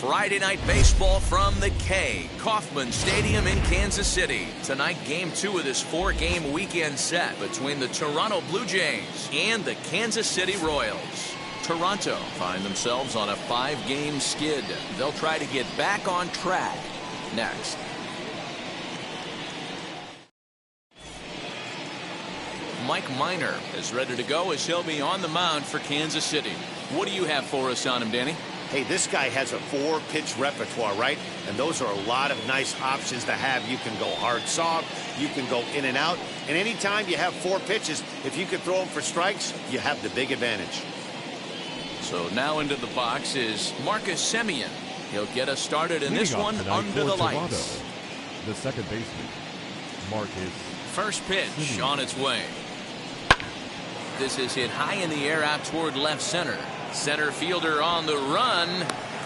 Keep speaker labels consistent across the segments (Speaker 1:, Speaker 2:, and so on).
Speaker 1: Friday night baseball from the K, Kauffman Stadium in Kansas City. Tonight, Game 2 of this 4-game weekend set between the Toronto Blue Jays and the Kansas City Royals. Toronto find themselves on a 5-game skid. They'll try to get back on track next. Mike Minor is ready to go as he'll be on the mound for Kansas City. What do you have for us on him, Danny?
Speaker 2: Hey, this guy has a 4-pitch repertoire, right? And those are a lot of nice options to have. You can go hard soft, you can go in and out. And anytime you have 4 pitches, if you can throw them for strikes, you have the big advantage.
Speaker 1: So now into the box is Marcus Semien. He'll get us started in this one under the lights.
Speaker 3: The second baseman, Marcus.
Speaker 1: First pitch on its way. This is hit high in the air out toward left center. Center fielder on the run.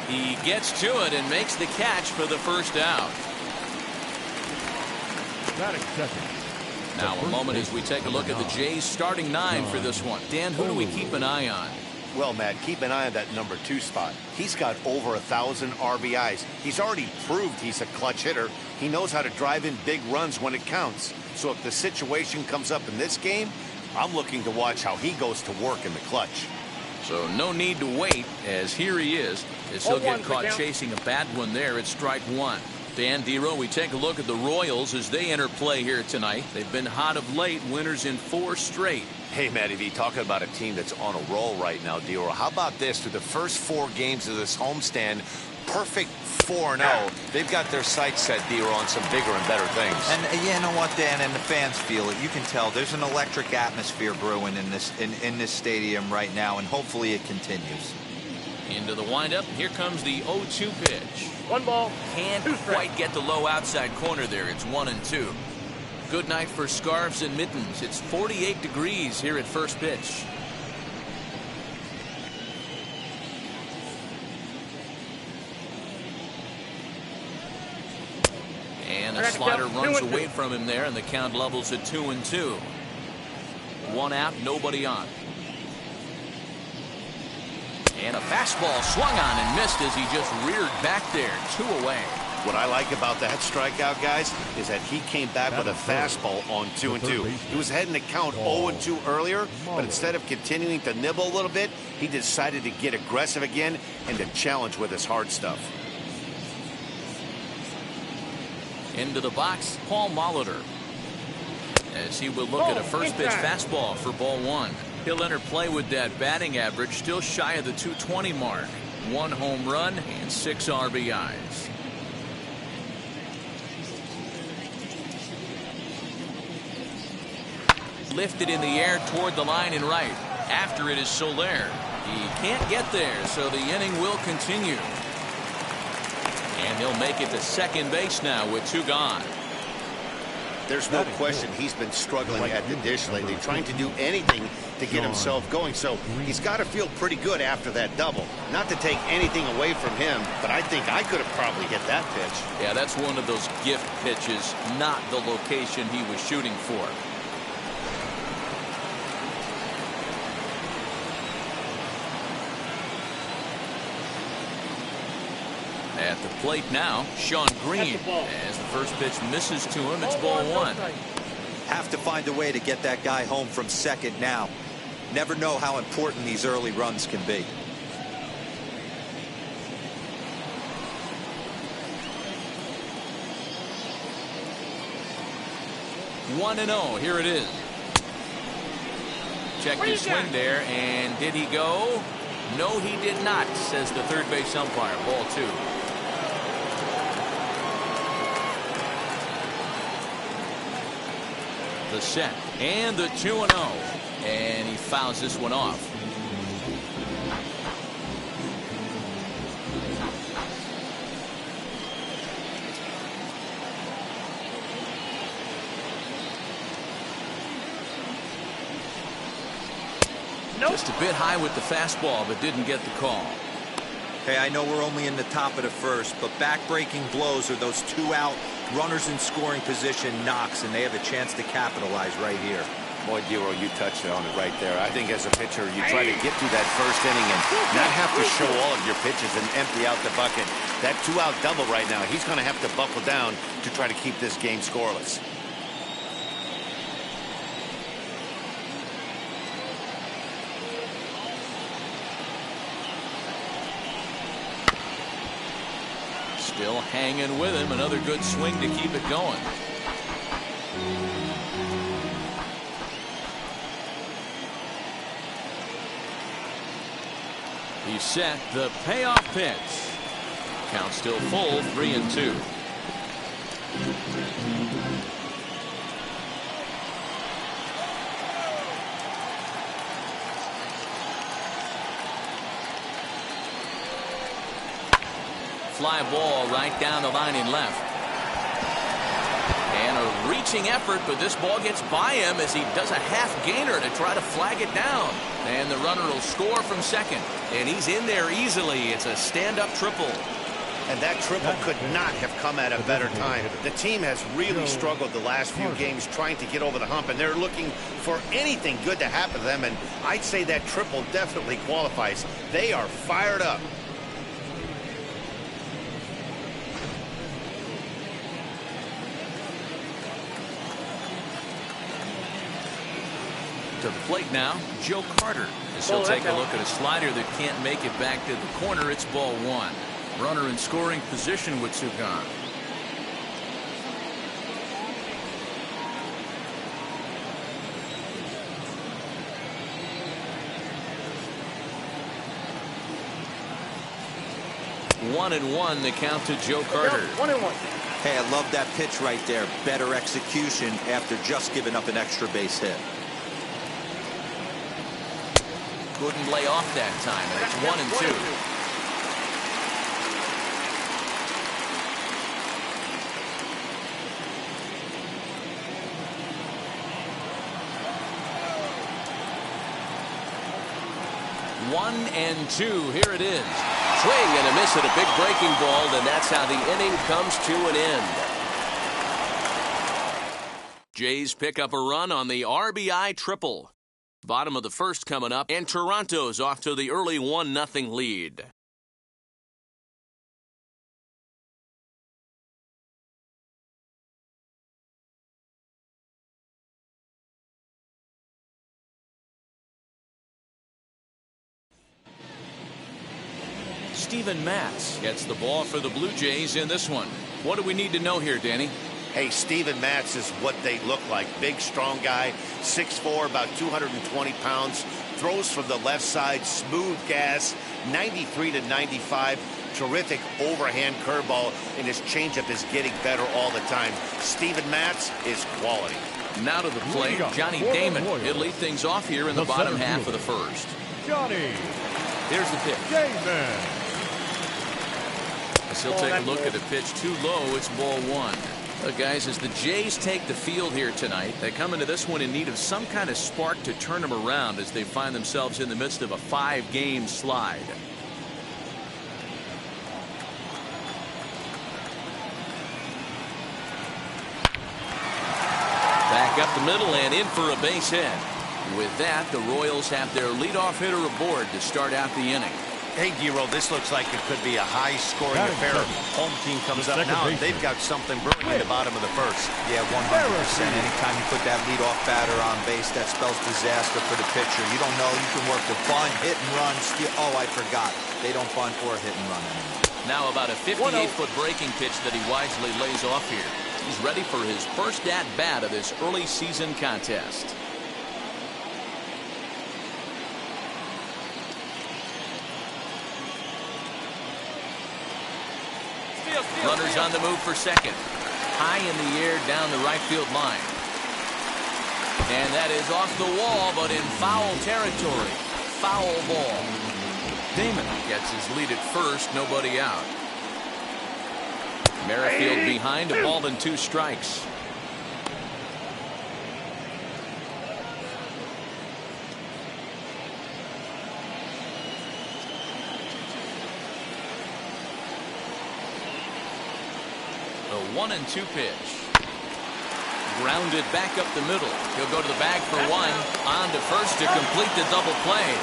Speaker 1: He gets to it and makes the catch for the first out. Now a moment as we take a look at the Jays starting 9 for this one. Dan, who do we keep an eye on?
Speaker 2: Well, Matt, keep an eye on that number 2 spot. He's got over 1,000 RBIs. He's already proved he's a clutch hitter. He knows how to drive in big runs when it counts. So if the situation comes up in this game, I'm looking to watch how he goes to work in the clutch.
Speaker 1: So no need to wait, as here he is, as he'll get caught chasing a bad one there at strike 1. Dan Dero, we take a look at the Royals as they enter play here tonight. They've been hot of late, winners in 4 straight.
Speaker 2: Hey, Matty V, talking about a team that's on a roll right now, Dero. How about this? Through the first 4 games of this homestand, perfect 4-0. They've got their sights set, Dero, on some bigger and better things.
Speaker 4: And you know what, Dan, and the fans feel it. You can tell there's an electric atmosphere brewing in this stadium right now, and hopefully it continues.
Speaker 1: Into the windup. Here comes the 0-2 pitch.
Speaker 5: 1 ball.
Speaker 1: Can't quite get the low outside corner there. It's 1-2. Good night for scarves and mittens. It's 48 degrees here at first pitch. And a slider runs away from him there, and the count levels at 2-2. 1 out, nobody on. And a fastball swung on and missed as he just reared back there. 2 away.
Speaker 2: What I like about that strikeout, guys, is that he came back with a fastball on 2-2. He was heading to count 0-2 earlier, but instead of continuing to nibble a little bit, he decided to get aggressive again and to challenge with his hard stuff.
Speaker 1: Into the box, Paul Molitor, as he will look at a first pitch fastball for ball 1. He'll enter play with that batting average still shy of the 220 mark. 1 home run and 6 RBIs. Lifted in the air toward the line and right. After it is Soler. He can't get there, so the inning will continue. And he'll make it to second base now with 2 gone.
Speaker 2: There's no question he's been struggling at the dish lately, trying to do anything to get himself going. So he's got to feel pretty good after that double. Not to take anything away from him, but I think I could have probably hit that pitch.
Speaker 1: Yeah, that's one of those gift pitches, not the location he was shooting for. At the plate now, Sean Green, as the first pitch misses to him. It's ball 1.
Speaker 4: Have to find a way to get that guy home from second now. Never know how important these early runs can be.
Speaker 1: One and 0. Here it is. Check his swing there, and did he go? No, he did not, says the third base umpire. Ball 2. The set and the 2-0, and he fouls this one off. Just a bit high with the fastball, but didn't get the call.
Speaker 4: Hey, I know we're only in the top of the first, but back-breaking blows are those 2-out runners in scoring position knocks, and they have a chance to capitalize right here.
Speaker 2: Boy, Dero, you touched on it right there. I think as a pitcher, you try to get through that first inning and not have to show all of your pitches and empty out the bucket. That 2-out double right now, he's going to have to buckle down to try to keep this game scoreless.
Speaker 1: Still hanging with him. Another good swing to keep it going. He's set the payoff pitch. Count still full, 3-2. Fly ball right down the line in left. And a reaching effort, but this ball gets by him as he does a half gainer to try to flag it down. And the runner will score from second. And he's in there easily. It's a stand-up triple.
Speaker 2: And that triple could not have come at a better time. The team has really struggled the last few games trying to get over the hump, and they're looking for anything good to happen to them, and I'd say that triple definitely qualifies. They are fired up.
Speaker 1: To the plate now, Joe Carter. As he'll take a look at a slider that can't make it back to the corner. It's ball one. Runner in scoring position with two gone. One and one, the count to Joe Carter.
Speaker 5: 1-1.
Speaker 4: Hey, I love that pitch right there. Better execution after just giving up an extra base hit.
Speaker 1: Couldn't lay off that time, and it's 1-2. One and two. Here it is.
Speaker 6: Swing and a miss at a big breaking ball, and that's how the inning comes to an end.
Speaker 1: Jays pick up a run on the RBI triple. Bottom of the first coming up, and Toronto's off to the early 1-0 lead. Steven Matz gets the ball for the Blue Jays in this one. What do we need to know here, Danny?
Speaker 2: Hey, Steven Matz is what they look like. Big, strong guy, 6'4", about 220 pounds. Throws from the left side, smooth gas, 93 to 95. Terrific overhand curveball, and his changeup is getting better all the time. Steven Matz is quality.
Speaker 1: Now to the plate, Johnny Damon. He'll lead things off here in the bottom half of the first.
Speaker 3: Johnny.
Speaker 1: Here's the pitch.
Speaker 3: Damon.
Speaker 1: As he'll take a look at the pitch too low, it's ball one. Look, guys, as the Jays take the field here tonight, they come into this one in need of some kind of spark to turn them around as they find themselves in the midst of a 5-game slide. Back up the middle and in for a base hit. With that, the Royals have their leadoff hitter aboard to start out the inning.
Speaker 2: Hey, Dero, this looks like it could be a high-scoring affair. Home team comes up now, and they've got something brewing in the bottom of the first.
Speaker 4: Yeah, 100%. Anytime you put that leadoff batter on base, that spells disaster for the pitcher. You don't know. You can work the bunt, hit and run, steal. Oh, I forgot. They don't bunt or hit and run anymore.
Speaker 1: Now about a 58-foot breaking pitch that he wisely lays off here. He's ready for his first at-bat of this early season contest. Runners on the move for second. High in the air down the right field line. And that is off the wall, but in foul territory. Foul ball. Damon gets his lead at first, nobody out. Merrifield behind, a ball and 2 strikes. The 1-2 pitch. Grounded back up the middle. He'll go to the bag for one. On to first to complete the double play.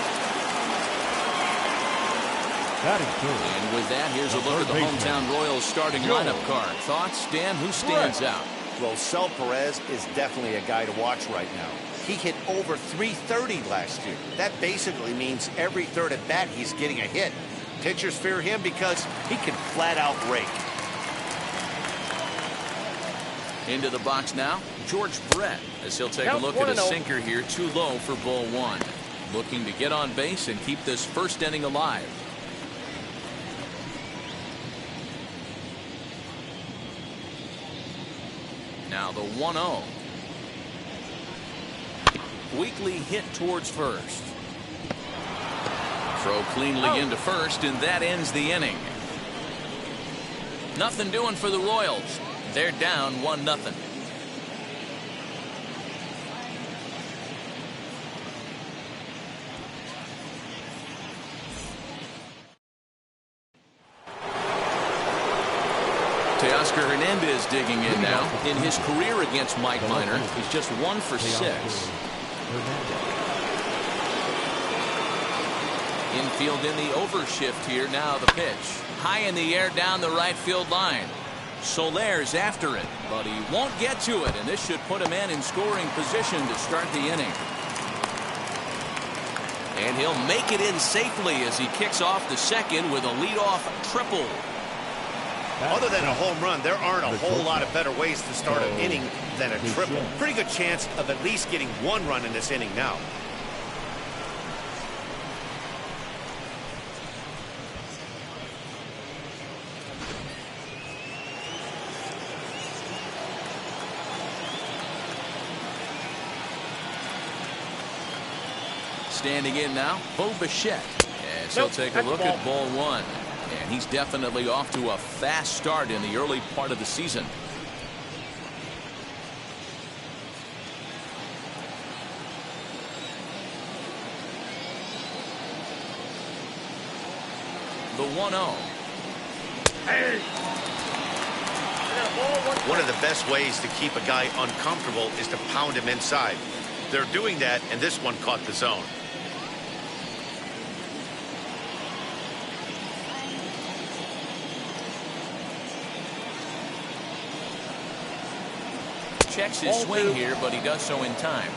Speaker 3: That is good.
Speaker 1: And with that, here's a look at the hometown Royals starting lineup card. Thoughts, Dan? Who stands out?
Speaker 2: Well, Sel Perez is definitely a guy to watch right now. He hit over .330 last year. That basically means every third at bat he's getting a hit. Pitchers fear him because he can flat out rake.
Speaker 1: Into the box now, George Brett, as he'll take a look at a sinker here, too low for ball one. Looking to get on base and keep this first inning alive. Now the 1-0. Weakly hit towards first. Throw cleanly into first, and that ends the inning. Nothing doing for the Royals. They're down 1-0. Teoscar Hernandez digging in now. In his career against Mike Minor, he's just 1 for 6. Infield in the overshift here. Now the pitch. High in the air down the right field line. Soler's after it, but he won't get to it, and this should put him in scoring position to start the inning. And he'll make it in safely as he kicks off the second with a leadoff triple.
Speaker 2: Other than a home run, there aren't a whole lot of better ways to start an inning than a triple. Pretty good chance of at least getting 1 run in this inning now.
Speaker 1: Standing in now, Bo Bichette, as he'll take a look at ball one. And he's definitely off to a fast start in the early part of the season. The 1-0.
Speaker 2: One of the best ways to keep a guy uncomfortable is to pound him inside. They're doing that, and this one caught the zone.
Speaker 1: Checks his swing here, but he does so in time.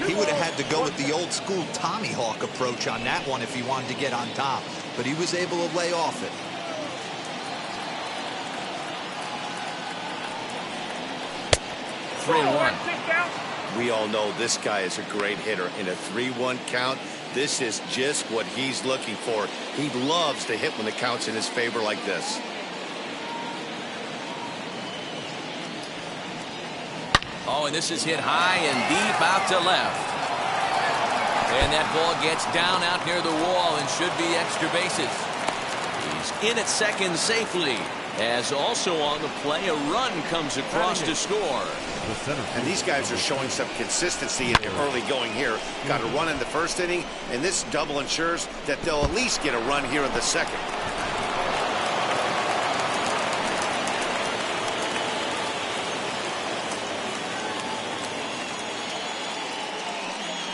Speaker 4: He would have had to go with the old school Tommy Hawk approach on that one if he wanted to get on top, but he was able to lay off it.
Speaker 2: We all know this guy is a great hitter. In a 3-1 count, this is just what he's looking for. He loves to hit when the count's in his favor like this.
Speaker 1: Oh, and this is hit high and deep out to left. And that ball gets down out near the wall and should be extra bases. He's in at second safely, as also on the play a run comes across to score.
Speaker 2: And these guys are showing some consistency in their early going here. Got a run in the first inning, and this double ensures that they'll at least get a run here in the second.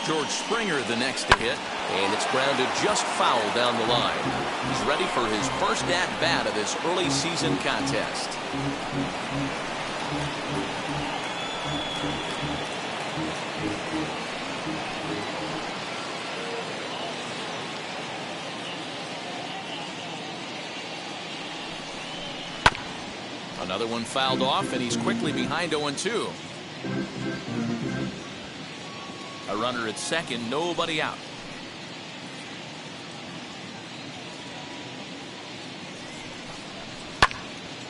Speaker 1: George Springer the next to hit, and it's grounded just foul down the line. He's ready for his first at-bat of this early season contest. Another one fouled off, and he's quickly behind 0-2. A runner at second, nobody out.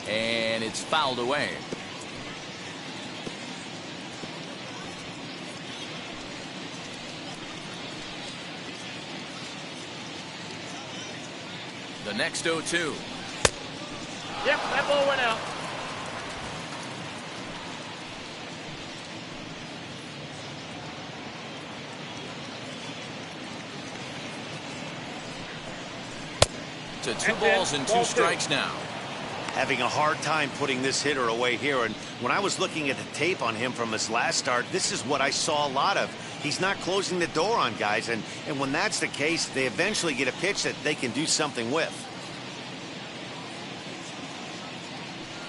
Speaker 1: And it's fouled away. The next 0-2.
Speaker 5: Yep, that ball went out.
Speaker 1: To 2 balls and 2 strikes now.
Speaker 2: having a hard time putting this hitter away here. And when I was looking at the tape on him from his last start, this is what I saw a lot of. He's not closing the door on guys, and when that's the case, they eventually get a pitch that they can do something with.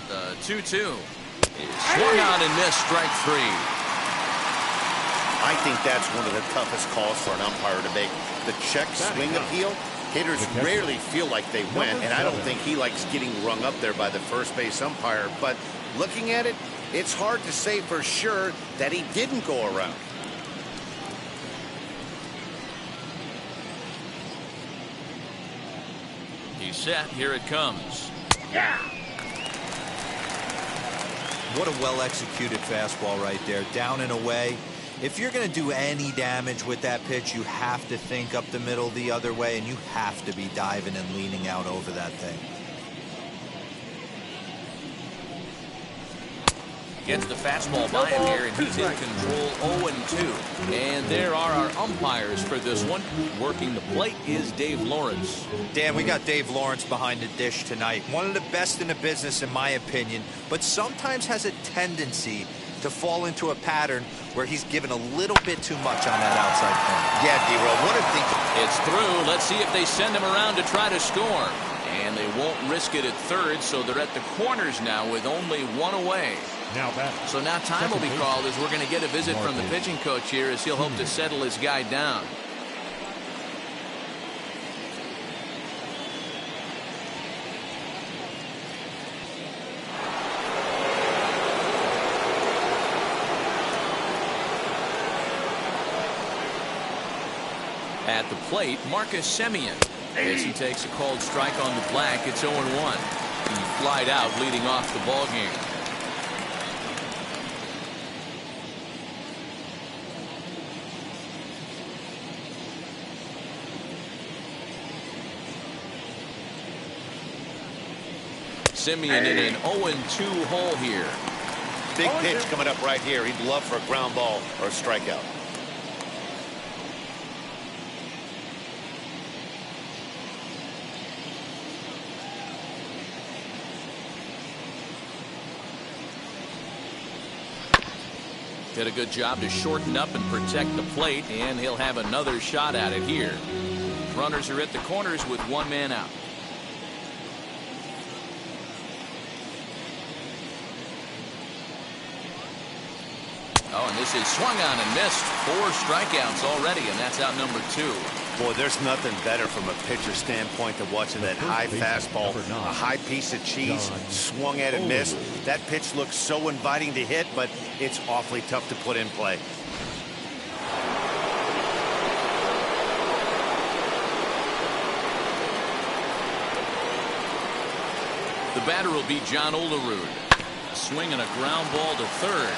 Speaker 1: The 2-2 is swung on and missed, strike 3.
Speaker 2: I think that's one of the toughest calls for an umpire to make. The check swing appeal, hitters rarely feel like they went, and I don't think he likes getting rung up there by the first base umpire. But looking at it, it's hard to say for sure that he didn't go around.
Speaker 1: He's set. Here it comes.
Speaker 5: Yeah.
Speaker 4: What a well-executed fastball right there. Down and away. If you're going to do any damage with that pitch, you have to think up the middle the other way, and you have to be diving and leaning out over that thing.
Speaker 1: Gets the fastball by him here, and he's in control 0-2. And there are our umpires for this one. Working the plate is Dave Lawrence.
Speaker 4: Dan, we got Dave Lawrence behind the dish tonight. One of the best in the business, in my opinion, but sometimes has a tendency to fall into a pattern where he's given a little bit too much on that outside corner.
Speaker 2: Yeah, D-Roll, one of the things...
Speaker 1: It's through. Let's see if they send him around to try to score. And they won't risk it at third, so they're at the corners now with only one away. So now time will be called as we're going to get a visit from the pitching coach here as he'll hope to settle his guy down. At the plate, Marcus Semien. As he takes a called strike on the black, it's 0-1. He flied out leading off the ball game. Semien in an 0-2 hole here.
Speaker 2: Big pitch coming up right here. He'd love for a ground ball or a strikeout.
Speaker 1: Did a good job to shorten up and protect the plate, and he'll have another shot at it here. Runners are at the corners with one man out. Oh, and this is swung on and missed. 4 strikeouts already, and that's out number 2.
Speaker 2: Boy, there's nothing better from a pitcher standpoint than watching that high fastball, a high piece of cheese, swung at and missed. That pitch looks so inviting to hit, but it's awfully tough to put in play.
Speaker 1: The batter will be John Olerud. A swing and a ground ball to third.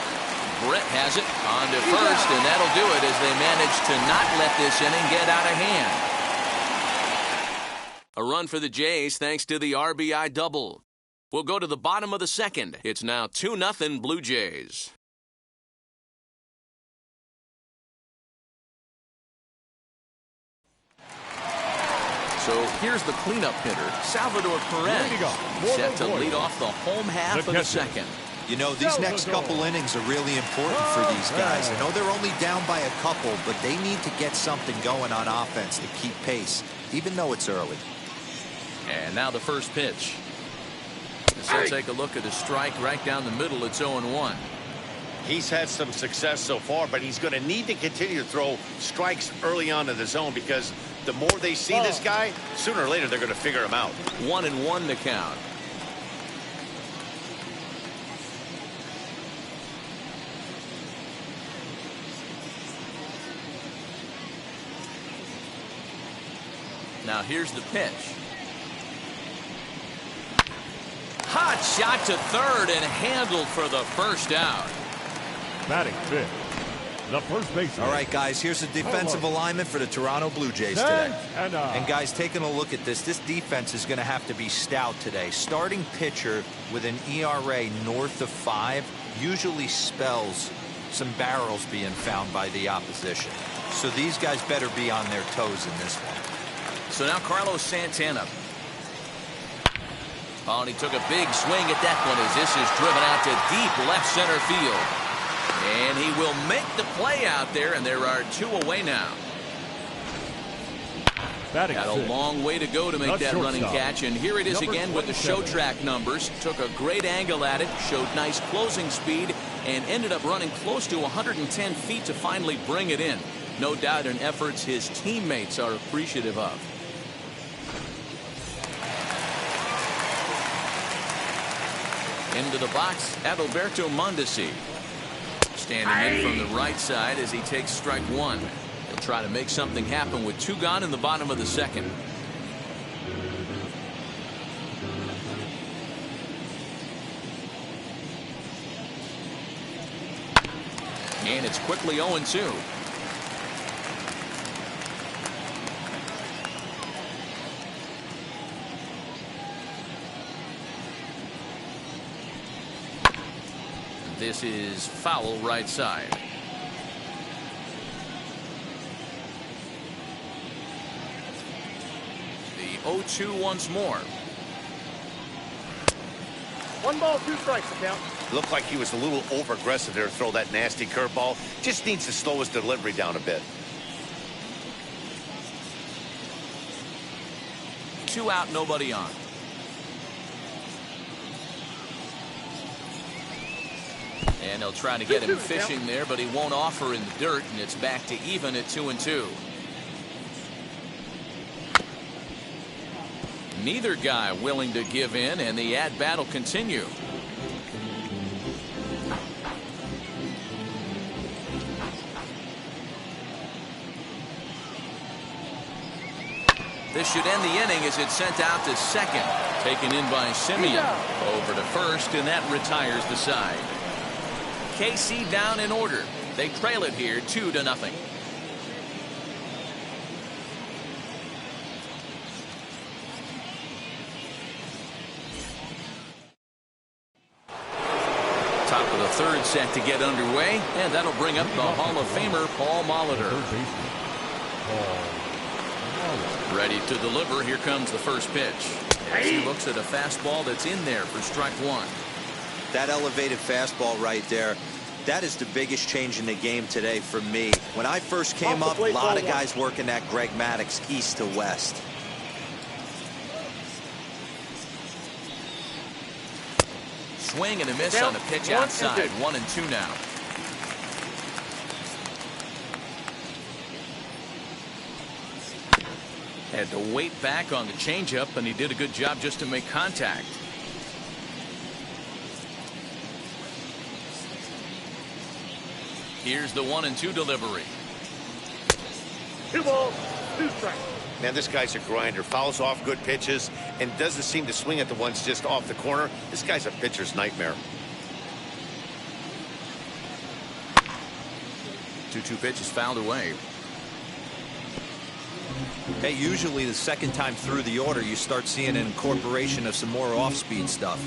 Speaker 1: Brett has it on to first, and that'll do it as they manage to not let this inning get out of hand. A run for the Jays thanks to the RBI double. We'll go to the bottom of the second. It's now 2-0 Blue Jays. So here's the cleanup hitter, Salvador Perez, set to lead off the home half of the second.
Speaker 4: You know, these next couple innings are really important for these guys. I know they're only down by a couple, but they need to get something going on offense to keep pace, even though it's early.
Speaker 1: And now the first pitch. So take a look at the strike right down the middle. It's 0-1.
Speaker 2: He's had some success so far, but he's going to need to continue to throw strikes early on in the zone because the more they see this guy, sooner or later they're going to figure him out.
Speaker 1: 1-1 to count. Now here's the pitch. Hot shot to third and handled for the first out.
Speaker 3: Batting fifth, the first baseman.
Speaker 4: All right, guys, here's the defensive alignment for the Toronto Blue Jays today. And guys, taking a look at this defense is going to have to be stout today. Starting pitcher with an ERA north of 5 usually spells some barrels being found by the opposition. So these guys better be on their toes in this one.
Speaker 1: So now Carlos Santana. Oh, and he took a big swing at that one as this is driven out to deep left center field. And he will make the play out there, and there are 2 away now. Got a long way to go to make that running catch, and here it is again with the show track numbers. Took a great angle at it, showed nice closing speed, and ended up running close to 110 feet to finally bring it in. No doubt in efforts his teammates are appreciative of. Into the box, Alberto Mondesi. Standing in from the right side as he takes strike 1. He'll try to make something happen with 2 gone in the bottom of the second. And it's quickly 0-2. This is foul right side. The 0-2 once more.
Speaker 5: 1 ball, 2 strikes, the count.
Speaker 2: Looked like he was a little over-aggressive there to throw that nasty curveball. Just needs to slow his delivery down a bit.
Speaker 1: 2 out, nobody on. And they'll try to get him fishing there, but he won't offer in the dirt, and it's back to even at 2-2. Neither guy willing to give in, and the at-bat will continue. This should end the inning as it's sent out to second. Taken in by Simeon. Over to first, and that retires the side. KC down in order. They trail it here 2-0. Top of the 3rd set to get underway, and that'll bring up the Hall of Famer Paul Molitor. Ready to deliver. Here comes the first pitch. As he looks at a fastball that's in there for strike 1.
Speaker 4: That elevated fastball right there, that is the biggest change in the game today for me. When I first came up, a lot of guys working that Greg Maddux east to west.
Speaker 1: Swing and a miss on a pitch outside. 1-2 now. Had to wait back on the changeup, and he did a good job just to make contact. Here's the 1-2 delivery.
Speaker 5: 2 balls, 2 strikes.
Speaker 2: Man, this guy's a grinder. Fouls off good pitches and doesn't seem to swing at the ones just off the corner. This guy's a pitcher's nightmare.
Speaker 1: 2-2 pitch is fouled away.
Speaker 4: Hey, usually the second time through the order, you start seeing an incorporation of some more off-speed stuff.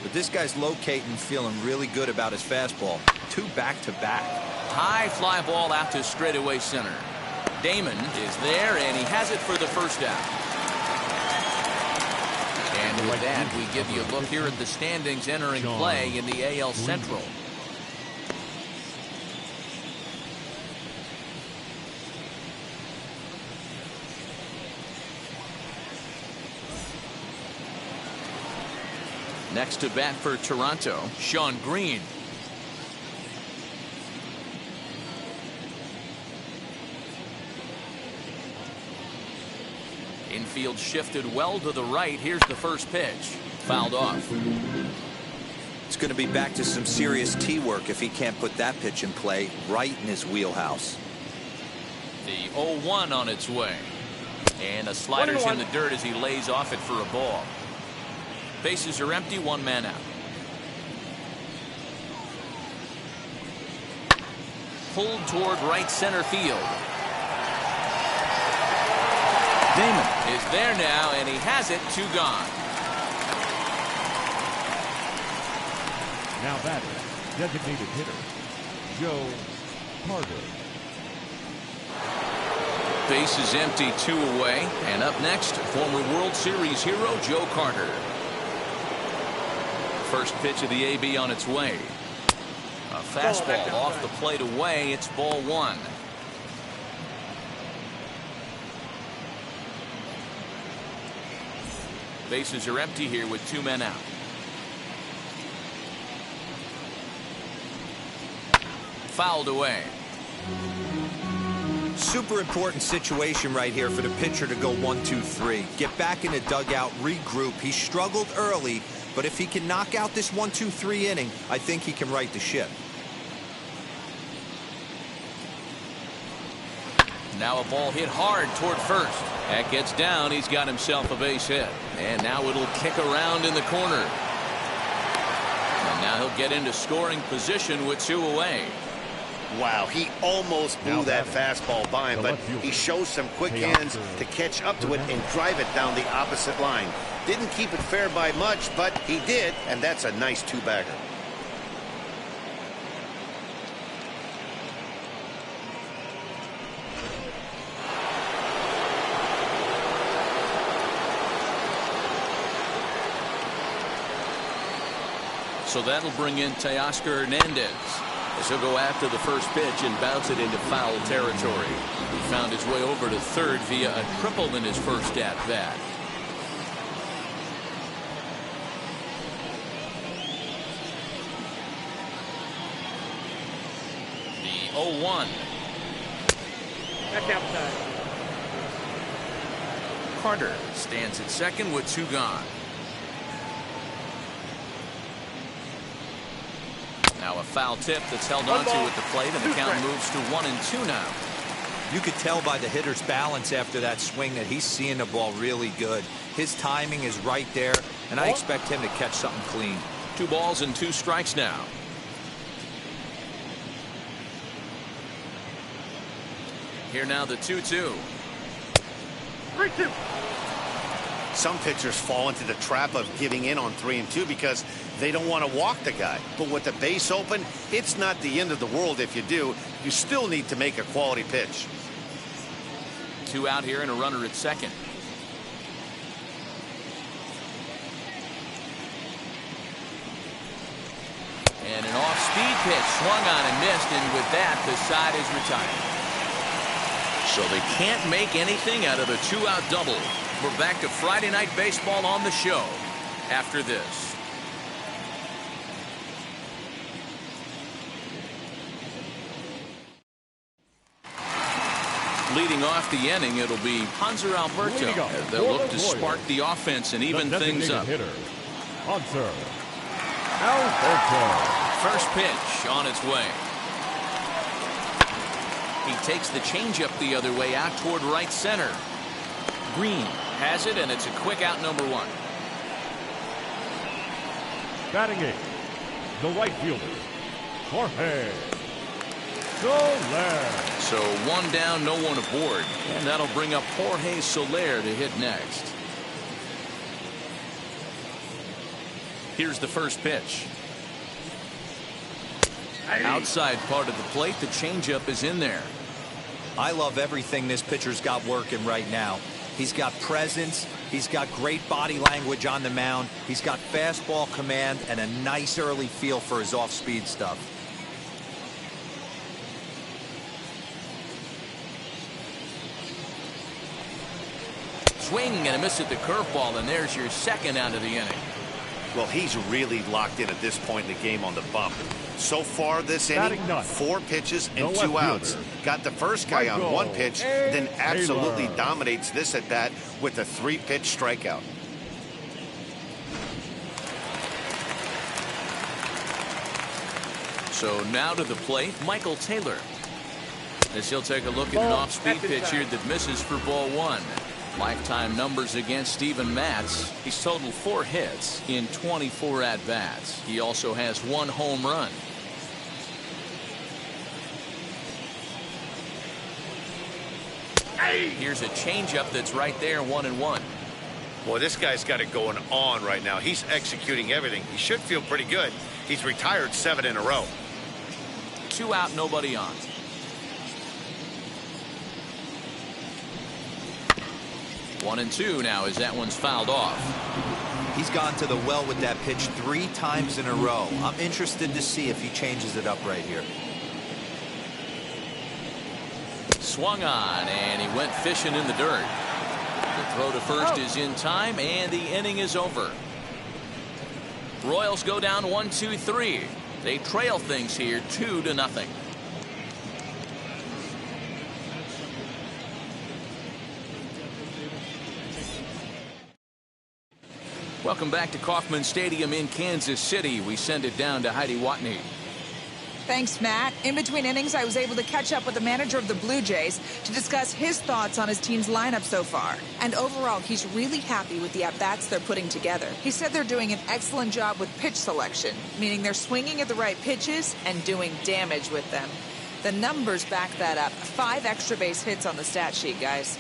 Speaker 4: But this guy's locating, feeling really good about his fastball. 2 back-to-back.
Speaker 1: High fly ball out to straightaway center. Damon is there, and he has it for the first out. And with that, we give you a look here at the standings entering play in the AL Central. Next to bat for Toronto, Sean Green. Infield shifted well to the right. Here's the first pitch. Fouled off.
Speaker 4: It's going to be back to some serious tee work if he can't put that pitch in play right in his wheelhouse.
Speaker 1: The 0-1 on its way. And a slider's in the dirt as he lays off it for a ball. Bases are empty, 1 man out. Pulled toward right center field. Damon is there now, and he has it. 2 gone.
Speaker 3: Now batting, designated hitter, Joe Carter.
Speaker 1: Base is empty, 2 away. And up next, former World Series hero Joe Carter. first pitch of the AB on its way. A fastball off the plate away. It's ball one. Bases are empty here with 2 men out. Fouled away.
Speaker 4: Super important situation right here for the pitcher to go 1-2-3. Get back in the dugout, regroup. He struggled early, but if he can knock out this 1-2-3 inning, I think he can right the ship.
Speaker 1: Now a ball hit hard toward first. That gets down. He's got himself a base hit. And now it'll kick around in the corner. And now he'll get into scoring position with 2 away.
Speaker 2: Wow, he almost blew that fastball by him, but he shows some quick hands to catch up to it and drive it down the opposite line. Didn't keep it fair by much, but he did, and that's a nice 2-bagger.
Speaker 1: So that'll bring in Teoscar Hernandez, as he'll go after the first pitch and bounce it into foul territory. He found his way over to third via a triple in his first at-bat. The 0-1.
Speaker 5: That's outside.
Speaker 1: Carter stands at second with 2 gone. Now a foul tip that's held onto at the plate, and the count moves to 1-2 now.
Speaker 4: You could tell by the hitter's balance after that swing that he's seeing the ball really good. His timing is right there, and I expect him to catch something clean.
Speaker 1: 2 balls and 2 strikes now. Here now the 2-2.
Speaker 5: 3-2.
Speaker 2: Some pitchers fall into the trap of giving in on 3 and 2 because they don't want to walk the guy. But with the base open, it's not the end of the world if you do. You still need to make a quality pitch.
Speaker 1: 2 out here and a runner at second. And an off-speed pitch swung on and missed, and with that the side is retired. So they can't make anything out of the 2-out double. We're back to Friday Night Baseball on the show after this. Leading off the inning, it'll be Hanser Alberto. They'll look to spark the offense and even things up.
Speaker 3: Hanser Alberto.
Speaker 1: First pitch on its way. He takes the changeup the other way out toward right center. Green has it, and it's a quick out, number 1.
Speaker 3: Batting 8, the right fielder, Jorge Soler.
Speaker 1: So 1 down, no one aboard, and that'll bring up Jorge Soler to hit next. Here's the first pitch. Outside part of the plate, the changeup is in there.
Speaker 4: I love everything this pitcher's got working right now. He's got presence. He's got great body language on the mound. He's got fastball command and a nice early feel for his off-speed stuff.
Speaker 1: Swing and a miss at the curveball, and there's your second out of the inning.
Speaker 2: Well, he's really locked in at this point in the game on the bump. So far this inning, 4 pitches and 2 outs. Got the first guy on 1 pitch, then absolutely dominates this at bat with a 3-pitch strikeout.
Speaker 1: So now to the plate, Michael Taylor. As he'll take a look at an off-speed pitch here that misses for ball 1. Lifetime numbers against Steven Matz. He's totaled 4 hits in 24 at-bats. He also has 1 home run. Here's a changeup that's right there, 1-1.
Speaker 2: Boy, this guy's got it going on right now. He's executing everything. He should feel pretty good. He's retired 7 in a row.
Speaker 1: 2 out, nobody on. One and 2 now as that one's fouled off.
Speaker 4: He's gone to the well with that pitch 3 times in a row. I'm interested to see if he changes it up right here.
Speaker 1: Swung on, and he went fishing in the dirt. The throw to first is in time, and the inning is over. Royals go down 1-2-3. They trail things here 2-0. Welcome back to Kauffman Stadium in Kansas City. We send it down to Heidi Watney.
Speaker 7: Thanks, Matt. In between innings, I was able to catch up with the manager of the Blue Jays to discuss his thoughts on his team's lineup so far. And overall, he's really happy with the at-bats they're putting together. He said they're doing an excellent job with pitch selection, meaning they're swinging at the right pitches and doing damage with them. The numbers back that up. 5 extra base hits on the stat sheet, guys.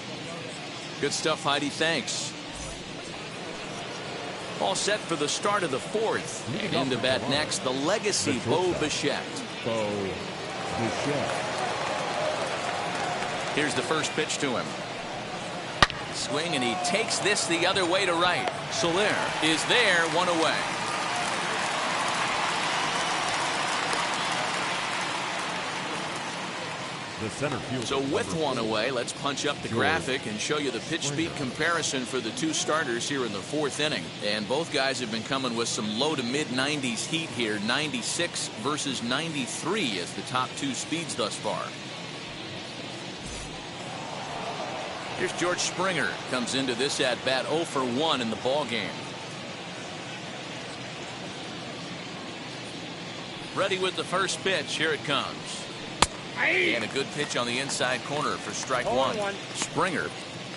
Speaker 1: Good stuff, Heidi. Thanks. All set for the start of the 4th. And into bat next, the legacy Bo Bichette. Here's the first pitch to him. Swing, and he takes this the other way to right. Soler is there, 1 away.
Speaker 3: The center field.
Speaker 1: So with 1 away, let's punch up the graphic and show you the pitch speed comparison for the 2 starters here in the 4th inning. And both guys have been coming with some low to mid 90s heat here. 96 versus 93 as the top 2 speeds thus far. Here's George Springer. Comes into this at bat 0 for 1 in the ball game. Ready with the first pitch. Here it comes. And a good pitch on the inside corner for strike 1. Springer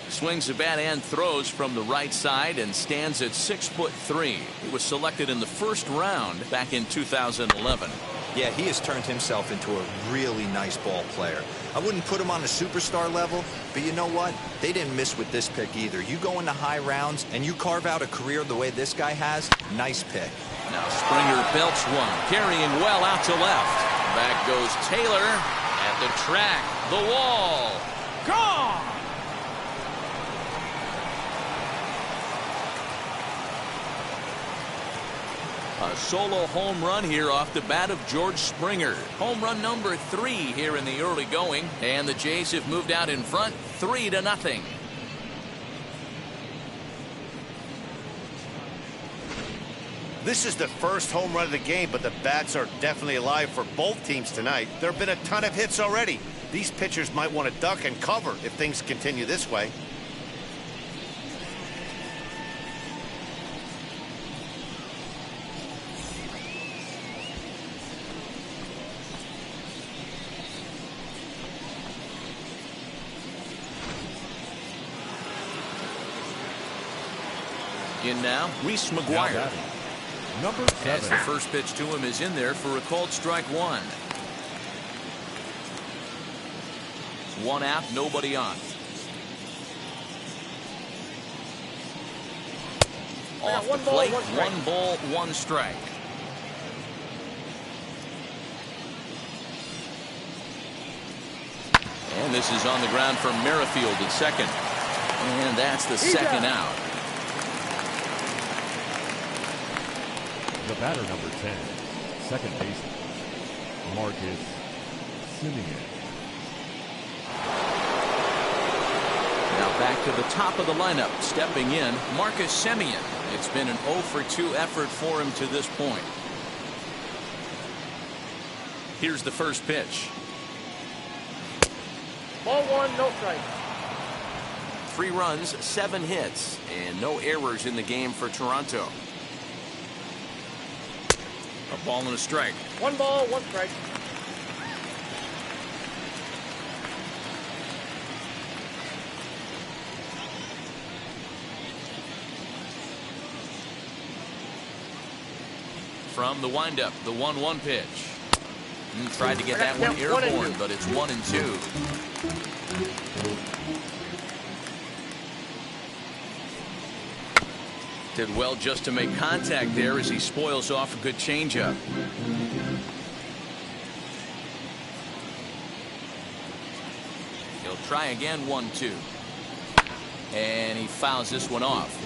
Speaker 1: swings the bat and throws from the right side and stands at 6'3". He was selected in the 1st round back in 2011.
Speaker 4: Yeah, he has turned himself into a really nice ball player. I wouldn't put him on a superstar level, but you know what? They didn't miss with this pick either. You go into high rounds and you carve out a career the way this guy has, nice pick.
Speaker 1: Now Springer belts one, carrying well out to left. Back goes Taylor. At the track, the wall, gone! A solo home run here off the bat of George Springer. Home run number 3 here in the early going, and the Jays have moved out in front 3-0.
Speaker 2: This is the first home run of the game, but the bats are definitely alive for both teams tonight. There have been a ton of hits already. These pitchers might want to duck and cover if things continue this way.
Speaker 1: In now, Reese Maguire.
Speaker 3: Number 7.
Speaker 1: As the first pitch to him is in there for a called strike 1. 1 out, nobody on. Off the plate, 1 ball, 1 strike. And this is on the ground for Merrifield at second. And that's the second out.
Speaker 3: The batter, number 10, second baseman, Marcus Semien.
Speaker 1: Now back to the top of the lineup, stepping in, Marcus Semien. It's been an 0 for 2 effort for him to this point. Here's the first pitch.
Speaker 5: Ball 1, no strike.
Speaker 1: 3 runs, 7 hits, and no errors in the game for Toronto. A ball and a strike.
Speaker 5: 1 ball, 1 strike.
Speaker 1: From the windup, the 1-1 pitch. Tried to get that one airborne, but it's 1-2. Did well just to make contact there as he spoils off a good changeup. He'll try again, 1-2. And he fouls this one off.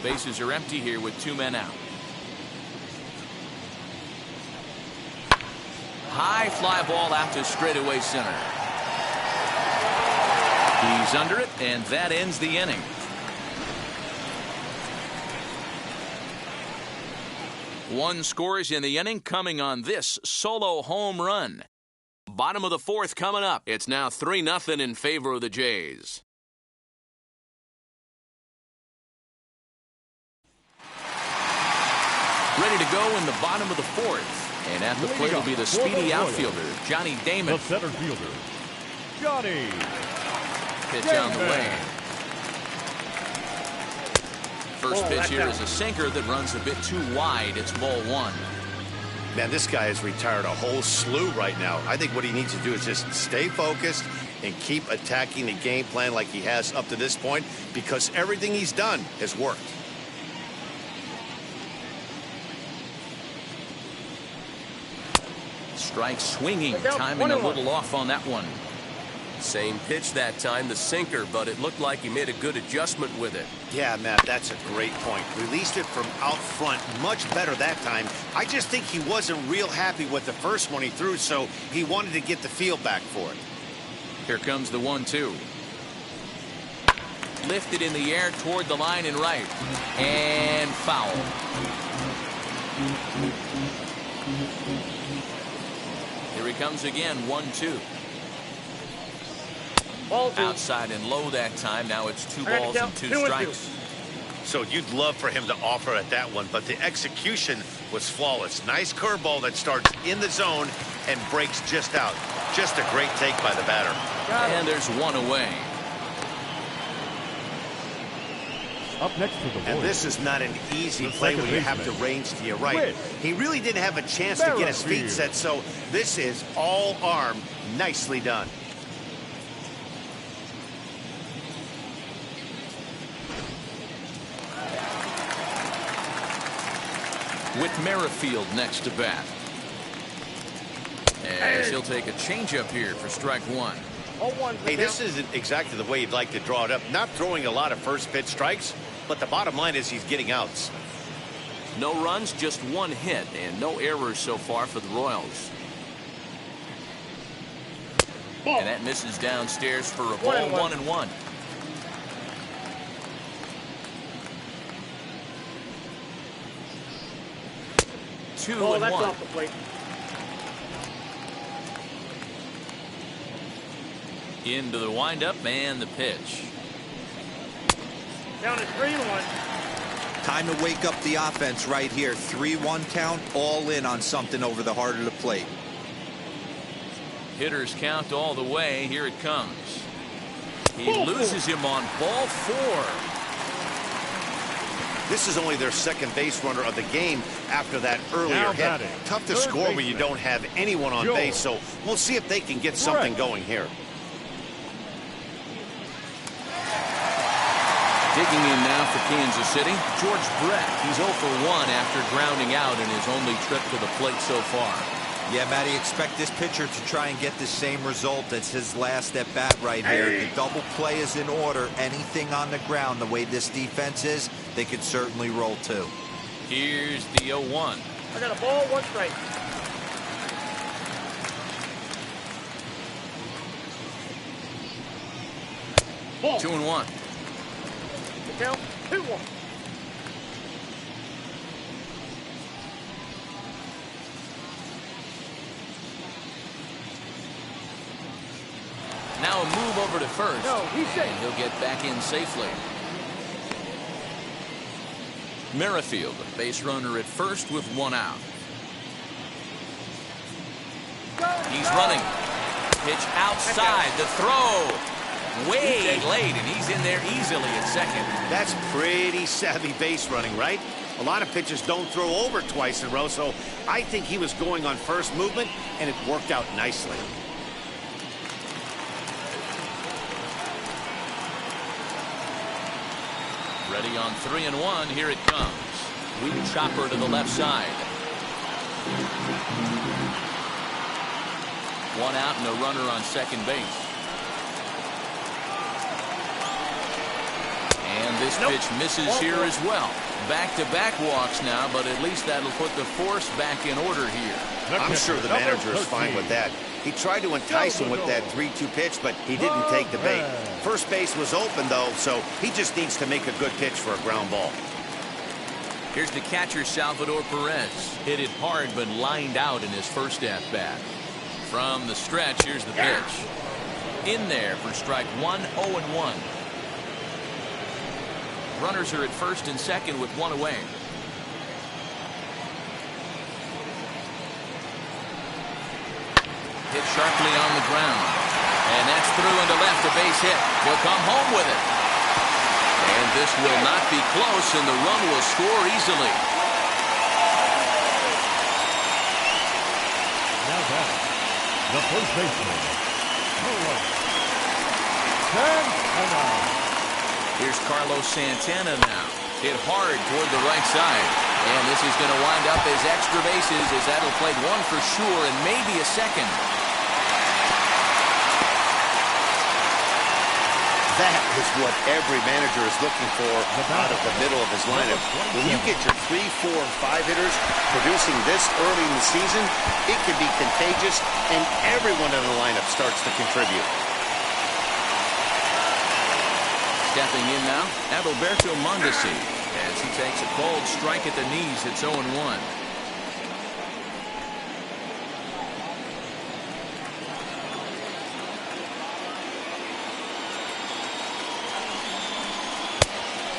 Speaker 1: Bases are empty here with 2 men out. High fly ball out to straightaway center. He's under it, and that ends the inning. One scores in the inning coming on this solo home run. Bottom of the 4th coming up. It's now 3-0 in favor of the Jays. Ready to go in the bottom of the 4th. And at the plate will be the speedy outfielder, Johnny Damon.
Speaker 3: The center fielder, Johnny.
Speaker 1: Pitch on the way. First pitch here is a sinker that runs a bit too wide. It's ball 1.
Speaker 2: Man, this guy has retired a whole slew right now. I think what he needs to do is just stay focused and keep attacking the game plan like he has up to this point, because everything he's done has worked.
Speaker 1: Strike swinging, timing a little off on that one.
Speaker 6: Same pitch that time, the sinker, but it looked like he made a good adjustment with it.
Speaker 2: Yeah, Matt, that's a great point. Released it from out front much better that time. I just think he wasn't real happy with the first one he threw, so he wanted to get the feel back for it.
Speaker 1: Here comes the 1-2. Lifted in the air toward the line and right. And foul. Here he comes again, 1-2. Outside and low that time. Now it's 2 balls and 2 strikes.
Speaker 2: So you'd love for him to offer at that one, but the execution was flawless. Nice curveball that starts in the zone and breaks just out. Just a great take by the batter.
Speaker 1: And there's 1 away.
Speaker 3: Up next to the
Speaker 2: And this is not an easy play when you have to range to your right. He really didn't have a chance to get his feet set, so this is all arm. Nicely done.
Speaker 1: With Merrifield next to bat. As he'll take a changeup here for strike 1.
Speaker 2: Hey, this isn't exactly the way you'd like to draw it up. Not throwing a lot of first pitch strikes, but the bottom line is he's getting outs.
Speaker 1: No runs, just 1 hit, and no errors so far for the Royals. And that misses downstairs for a ball, 1-1.
Speaker 5: Oh, that's off the plate.
Speaker 1: Into the windup and the pitch.
Speaker 5: Down to 3-1.
Speaker 4: Time to wake up the offense right here. 3-1 count, all in on something over the heart of the plate.
Speaker 1: Hitters count all the way. Here it comes. He loses him on ball 4.
Speaker 2: This is only their second base runner of the game after that earlier hit. Tough to score when you don't have anyone on base, so we'll see if they can get something going here.
Speaker 1: Digging in now for Kansas City, George Brett. He's 0 for 1 after grounding out in his only trip to the plate so far.
Speaker 4: Yeah, Matty, expect this pitcher to try and get the same result as his last at bat right here. The double play is in order. Anything on the ground, the way this defense is, they could certainly roll too.
Speaker 1: Here's the 0-1.
Speaker 5: I got a ball, 1 strike.
Speaker 1: Ball. 2-1.
Speaker 5: The count, 2-1.
Speaker 1: Now a move over to first.
Speaker 5: No, he's safe.
Speaker 1: And he'll get back in safely. Merrifield, base runner at first with 1 out. He's running. Pitch outside. The throw. Way late, and he's in there easily at second.
Speaker 2: That's pretty savvy base running, right? A lot of pitchers don't throw over twice in a row, so I think he was going on first movement, and it worked out nicely.
Speaker 1: Ready on 3-1. Here it comes. Weak chopper to the left side. 1 out and a runner on second base. And And this pitch misses here as well. Back-to-back walks now, but at least that'll put the force back in order here.
Speaker 2: I'm sure the manager is fine with that. He tried to entice him with that 3-2 pitch, but he didn't take the bait. First base was open, though, so he just needs to make a good pitch for a ground ball.
Speaker 1: Here's the catcher, Salvador Perez. Hit it hard, but lined out in his first at-bat. From the stretch, here's the pitch. In there for strike one, 0-1. Runners are at first and second with one away. Hit sharply on the ground. And that's through into left, a base hit. He'll come home with it. And this will not be close, and the run will score easily.
Speaker 3: Now back, the first baseman, Santana.
Speaker 1: Here's Carlos Santana now. Hit hard toward the right side. And this is going to wind up as extra bases, as that'll play one for sure and maybe a second.
Speaker 2: That is what every manager is looking for out of the middle of his lineup. When you get your 3, 4, and 5 hitters producing this early in the season, it can be contagious, and everyone in the lineup starts to contribute.
Speaker 1: Stepping in now, Alberto Mondesi, as he takes a cold strike at the knees. It's 0-1.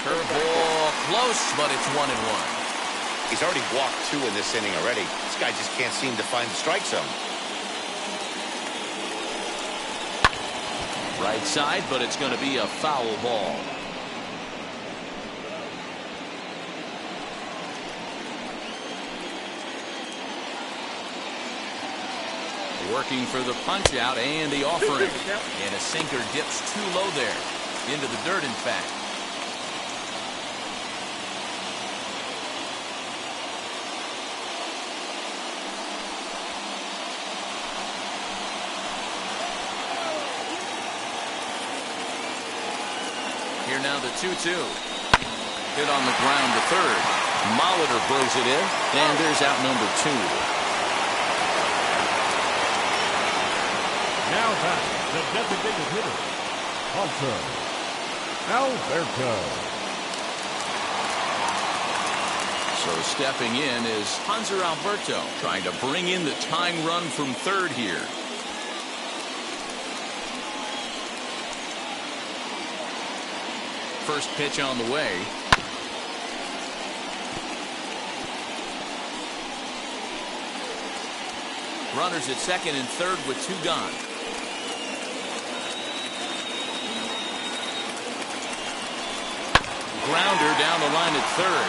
Speaker 1: Curveball close, but it's 1-1.
Speaker 2: He's already walked 2 in this inning already. This guy just can't seem to find the strike zone.
Speaker 1: Right side, but it's going to be a foul ball. Working for the punch out and the offering. And a sinker dips too low there. Into the dirt, in fact. Here now the 2-2. Hit on the ground to third. Molitor blows it in, and there's out number 2.
Speaker 3: Now back, the designated hitter, Alberto.
Speaker 1: So stepping in is Hanser Alberto, trying to bring in the tying run from third here. First pitch on the way. Runners at second and third with 2 gone. Grounder down the line at third.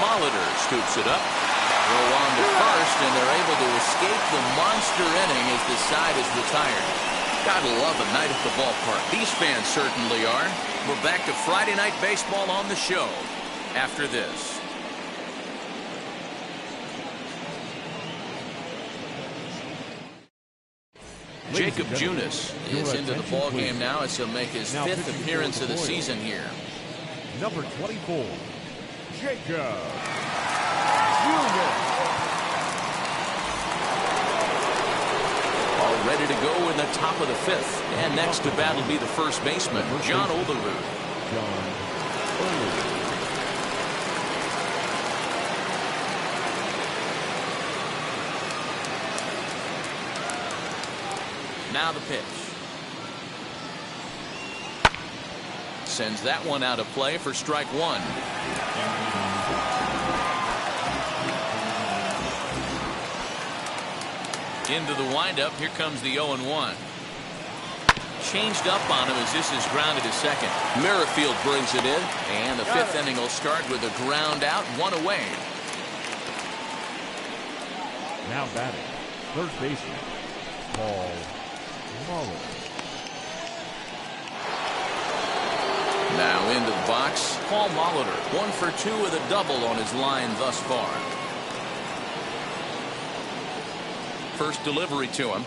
Speaker 1: Molitor scoops it up. Throw on to first, and they're able to escape the monster inning as the side is retired. Gotta love a night at the ballpark. These fans certainly are. We're back to Friday Night Baseball on the show after this. Jacob Junis is into the ball game now as he'll make his 5th appearance of the season here.
Speaker 3: Number 24, Jacob Junis.
Speaker 1: All ready to go in the top of the 5th. And next to bat will be the first baseman, John Olerud. Now the pitch. Sends that one out of play for strike 1. Into the windup. Here comes the 0-1. Changed up on him as this is grounded to second. Merrifield brings it in, and the 5th inning will start with a ground out, 1 away.
Speaker 3: Now batting, first baseman, Paul Molitor.
Speaker 1: Now into the box, Paul Molitor, 1 for 2 with a double on his line thus far. First delivery to him.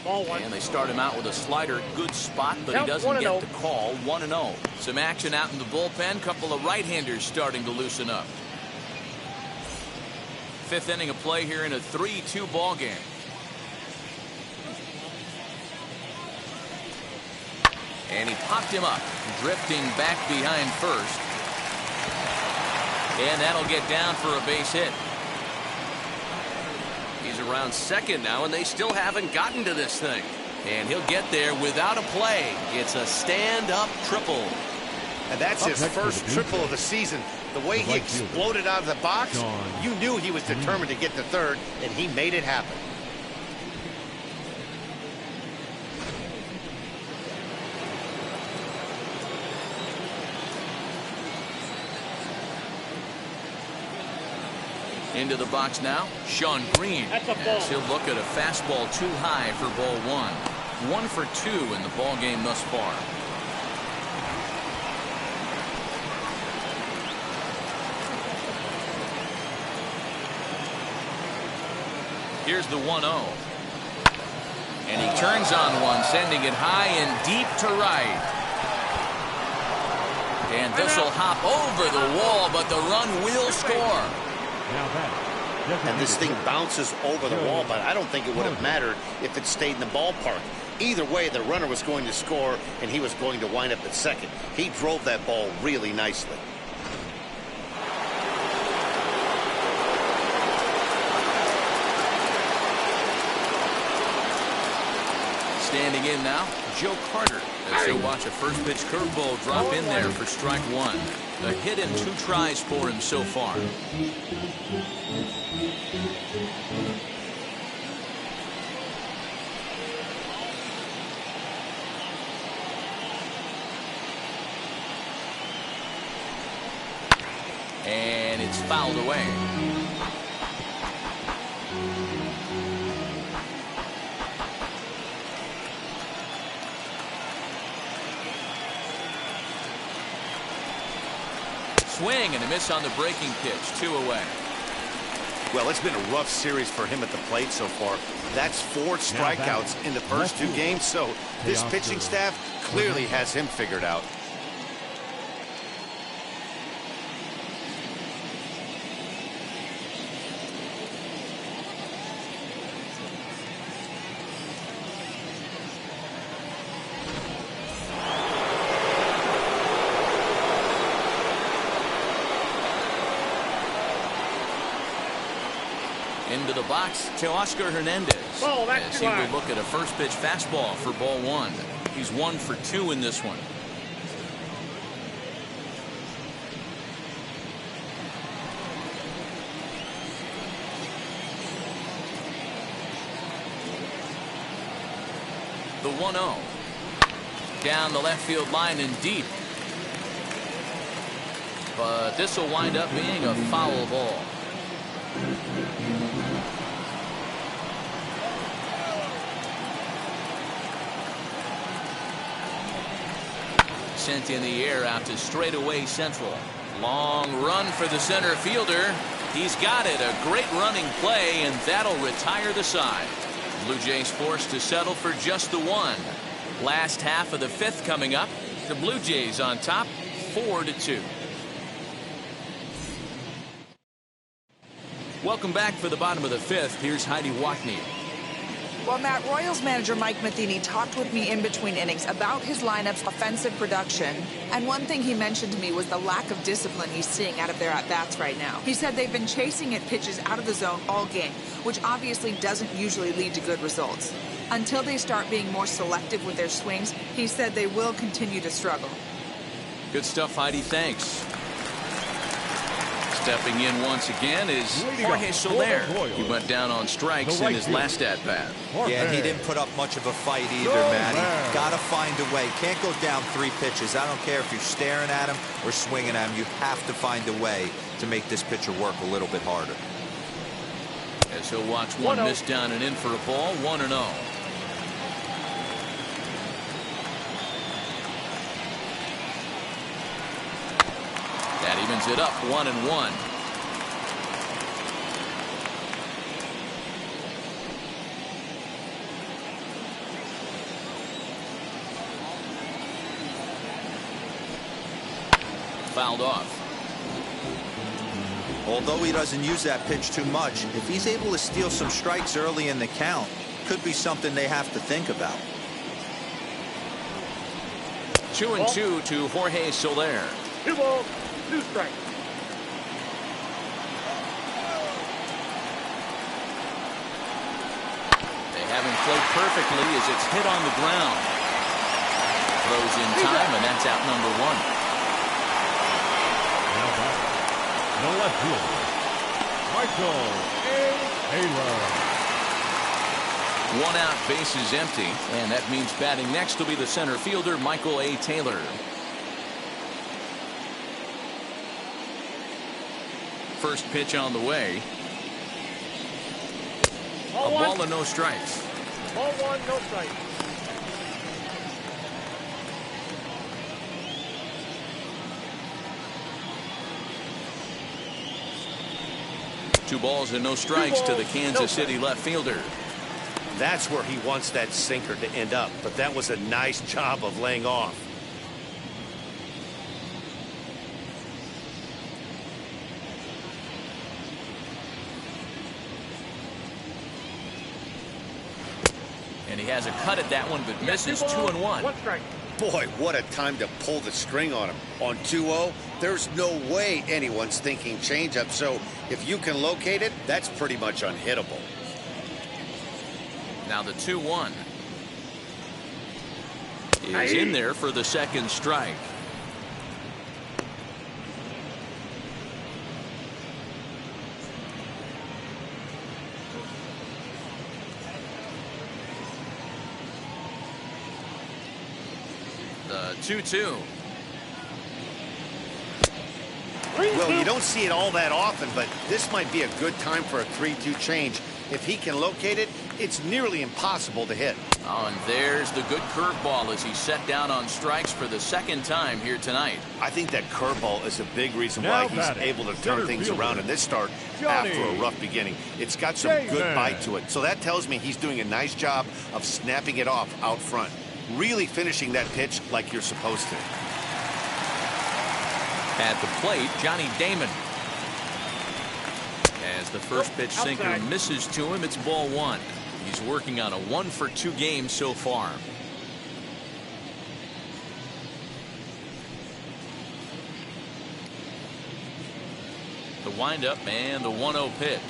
Speaker 5: Ball one.
Speaker 1: And they start him out with a slider. Good spot, but he doesn't get the call. 1-0. Some action out in the bullpen. Couple of right-handers starting to loosen up. Fifth inning of play here in a 3-2 ball game. And he popped him up, drifting back behind first. And that'll get down for a base hit. He's around second now, and they still haven't gotten to this thing. And he'll get there without a play. It's a stand-up triple.
Speaker 2: And that's his first triple of the season. The way he exploded out of the box, you knew he was determined to get to third, and he made it happen.
Speaker 1: Into the box now, Sean Green. As he'll look at a fastball too high for ball one. 1 for 2 in the ball game thus far. Here's the 1-0. And he turns on one, sending it high and deep to right. And this will hop over the wall, but the run will score.
Speaker 2: And this thing bounces over the wall, but I don't think it would have mattered if it stayed in the ballpark. Either way, the runner was going to score, and he was going to wind up at second. He drove that ball really nicely.
Speaker 1: Standing in now, Joe Carter. As he'll watch a first pitch curveball drop in there for strike one. A hit in 2 tries for him so far. And it's fouled away. Swing and a miss on the breaking pitch. 2 away.
Speaker 2: Well, it's been a rough series for him at the plate so far. That's 4 strikeouts in the first 2 games, so this pitching staff clearly has him figured out.
Speaker 1: Into the box to Oscar Hernandez. As he will look at a first pitch fastball for ball one. He's 1 for 2 in this one. The 1-0. Down the left field line and deep. But this will wind up being a foul ball. Sent in the air out to straightaway central. Long run for the center fielder. He's got it. A great running play, and that'll retire the side. Blue Jays forced to settle for just the 1. Last half of the 5th coming up. The Blue Jays on top, 4-2. Welcome back for the bottom of the 5th. Here's Heidi Watney.
Speaker 7: Well, Matt, Royals manager Mike Matheny talked with me in between innings about his lineup's offensive production. And one thing he mentioned to me was the lack of discipline he's seeing out of their at-bats right now. He said they've been chasing at pitches out of the zone all game, which obviously doesn't usually lead to good results. Until they start being more selective with their swings, he said they will continue to struggle.
Speaker 1: Good stuff, Heidi. Thanks. Stepping in once again is Jorge Soler. He went down on strikes in his last at-bat.
Speaker 4: Yeah, he didn't put up much of a fight either, Matty. Got to find a way. Can't go down 3 pitches. I don't care if you're staring at him or swinging at him. You have to find a way to make this pitcher work a little bit harder.
Speaker 1: As he'll watch one miss down and in for a ball. 1-0. That evens it up, 1-1. fouled off.
Speaker 4: Although he doesn't use that pitch too much, if he's able to steal some strikes early in the count, could be something they have to think about.
Speaker 1: 2-2 to Jorge Soler.
Speaker 5: 2 balls, 2 strikes.
Speaker 1: They have him float perfectly as it's hit on the ground. Throws in time, and that's out number 1.
Speaker 3: Now back. The left fielder, Michael A. Taylor.
Speaker 1: 1 out, bases empty, and that means batting next will be the center fielder, Michael A. Taylor. First pitch on the way. A ball and no strikes.
Speaker 5: Ball 1, no strikes.
Speaker 1: Two balls and no strikes to the Kansas City left fielder.
Speaker 2: That's where he wants that sinker to end up, but that was a nice job of laying off.
Speaker 1: And he has a cut at that one, but misses. 2-1.
Speaker 5: 1 strike.
Speaker 2: Boy, what a time to pull the string on him. On 2-0, there's no way anyone's thinking changeup, so if you can locate it, that's pretty much unhittable.
Speaker 1: Now the 2-1 is in there for the second strike. The 2-2.
Speaker 2: Well, you don't see it all that often, but this might be a good time for a 3-2 change. If he can locate it, it's nearly impossible to hit.
Speaker 1: Oh, and there's the good curveball as he's set down on strikes for the second time here tonight.
Speaker 2: I think that curveball is a big reason why he's able to turn things around in this start after a rough beginning. It's got some good bite to it, so that tells me he's doing a nice job of snapping it off out front. Really finishing that pitch like you're supposed to.
Speaker 1: At the plate, Johnny Damon. As the first pitch sinker misses to him, it's ball 1. He's working on a 1-for-2 game so far. The windup and the 1-0 pitch.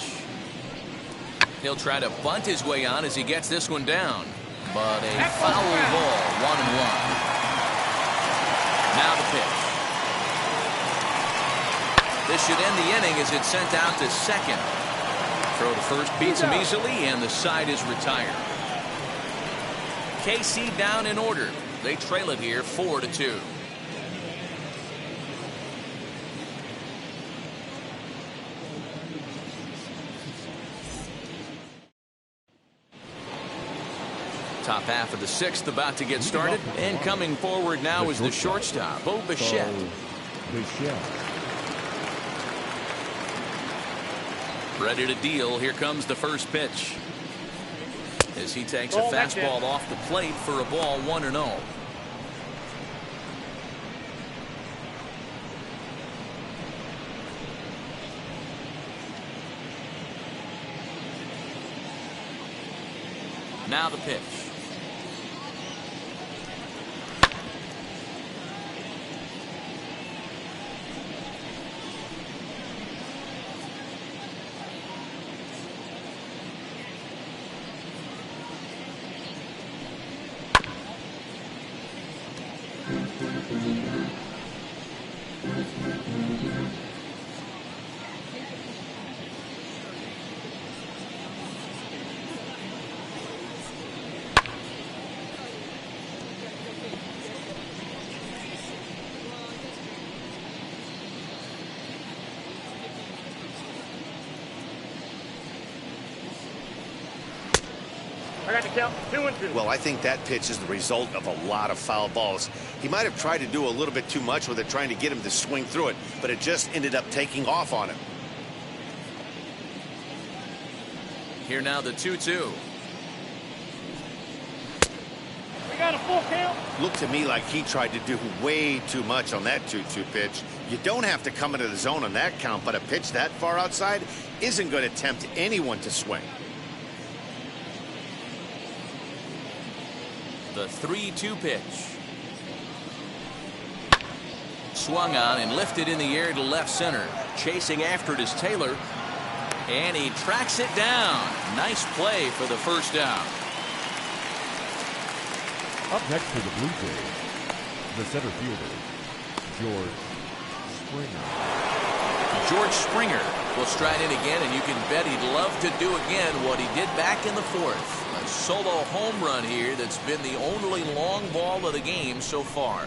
Speaker 1: He'll try to bunt his way on as he gets this one down. But a foul ball, 1-1. Now the pitch. This should end the inning as it's sent out to second. Throw to first beats him easily, and the side is retired. KC down in order. They trail it here 4-2. Top half of the 6th about to get started, and coming forward now is the shortstop, Bo Bichette. Ready to deal. Here comes the first pitch. As he takes a fastball off the plate for a ball 1-0. Now the pitch.
Speaker 5: I got to count 2-2.
Speaker 2: Well, I think that pitch is the result of a lot of foul balls. He might have tried to do a little bit too much with it, trying to get him to swing through it, but it just ended up taking off on him.
Speaker 1: Here now the 2-2.
Speaker 5: We got a full count.
Speaker 2: Looked to me like he tried to do way too much on that 2-2 pitch. You don't have to come into the zone on that count, but a pitch that far outside isn't going to tempt anyone to swing.
Speaker 1: The 3-2 pitch. Swung on and lifted in the air to left center. Chasing after it is Taylor. And he tracks it down. Nice play for the first down.
Speaker 3: Up next for the Blue Jays, the center fielder, George Springer.
Speaker 1: George Springer will stride in again, and you can bet he'd love to do again what he did back in the fourth. A solo home run here that's been the only long ball of the game so far.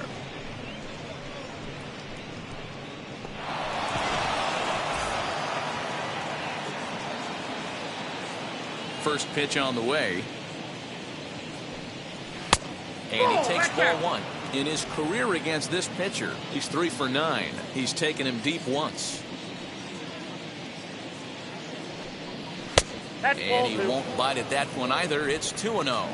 Speaker 1: First pitch on the way. And he takes ball one. In his career against this pitcher, he's 3 for 9. He's taken him deep once. And he won't bite at that one either. It's 2-0.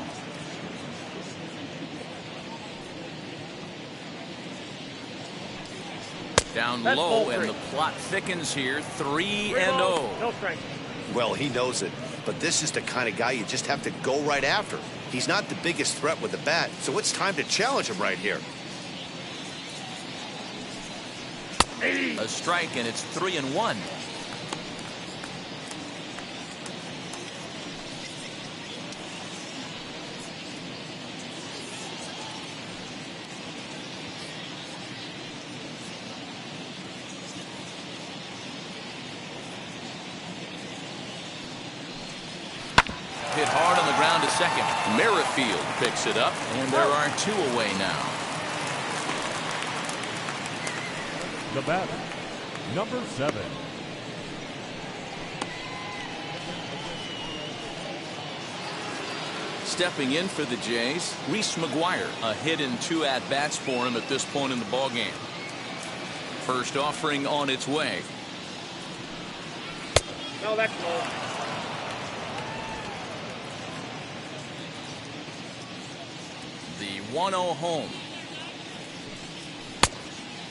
Speaker 1: Down low, and the plot thickens here. 3-0.
Speaker 5: No strike.
Speaker 2: Well, he knows it, but this is the kind of guy you just have to go right after. He's not the biggest threat with the bat, so it's time to challenge him right here.
Speaker 1: A strike, and it's 3-1. Hit hard on the ground to second. Merrifield picks it up, and there are 2 away now.
Speaker 3: The batter, number 7.
Speaker 1: Stepping in for the Jays, Reese Maguire. A hit in 2 at-bats for him at this point in the ballgame. First offering on its way.
Speaker 5: No, that's low.
Speaker 1: The 1-0 home.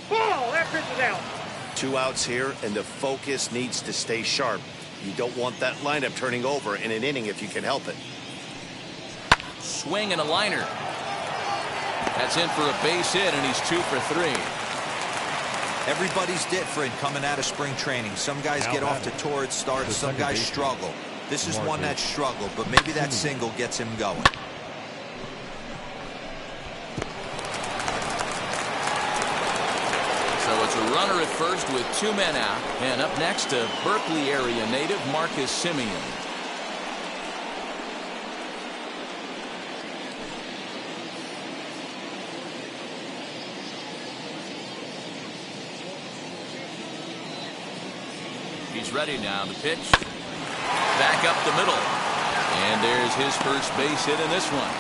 Speaker 5: Ball! That pitch is out.
Speaker 2: 2 outs here, and the focus needs to stay sharp. You don't want that lineup turning over in an inning if you can help it.
Speaker 1: Swing and a liner. That's in for a base hit, and he's 2 for 3.
Speaker 4: Everybody's different coming out of spring training. Some guys get off to torrid starts, some guys struggle. This is one that struggled, but maybe that single gets him going.
Speaker 1: So it's a runner at first with 2 men out. And up next, a Berkeley area native, Marcus Simeon. He's ready now. The pitch. Back up the middle. And there's his first base hit in this one.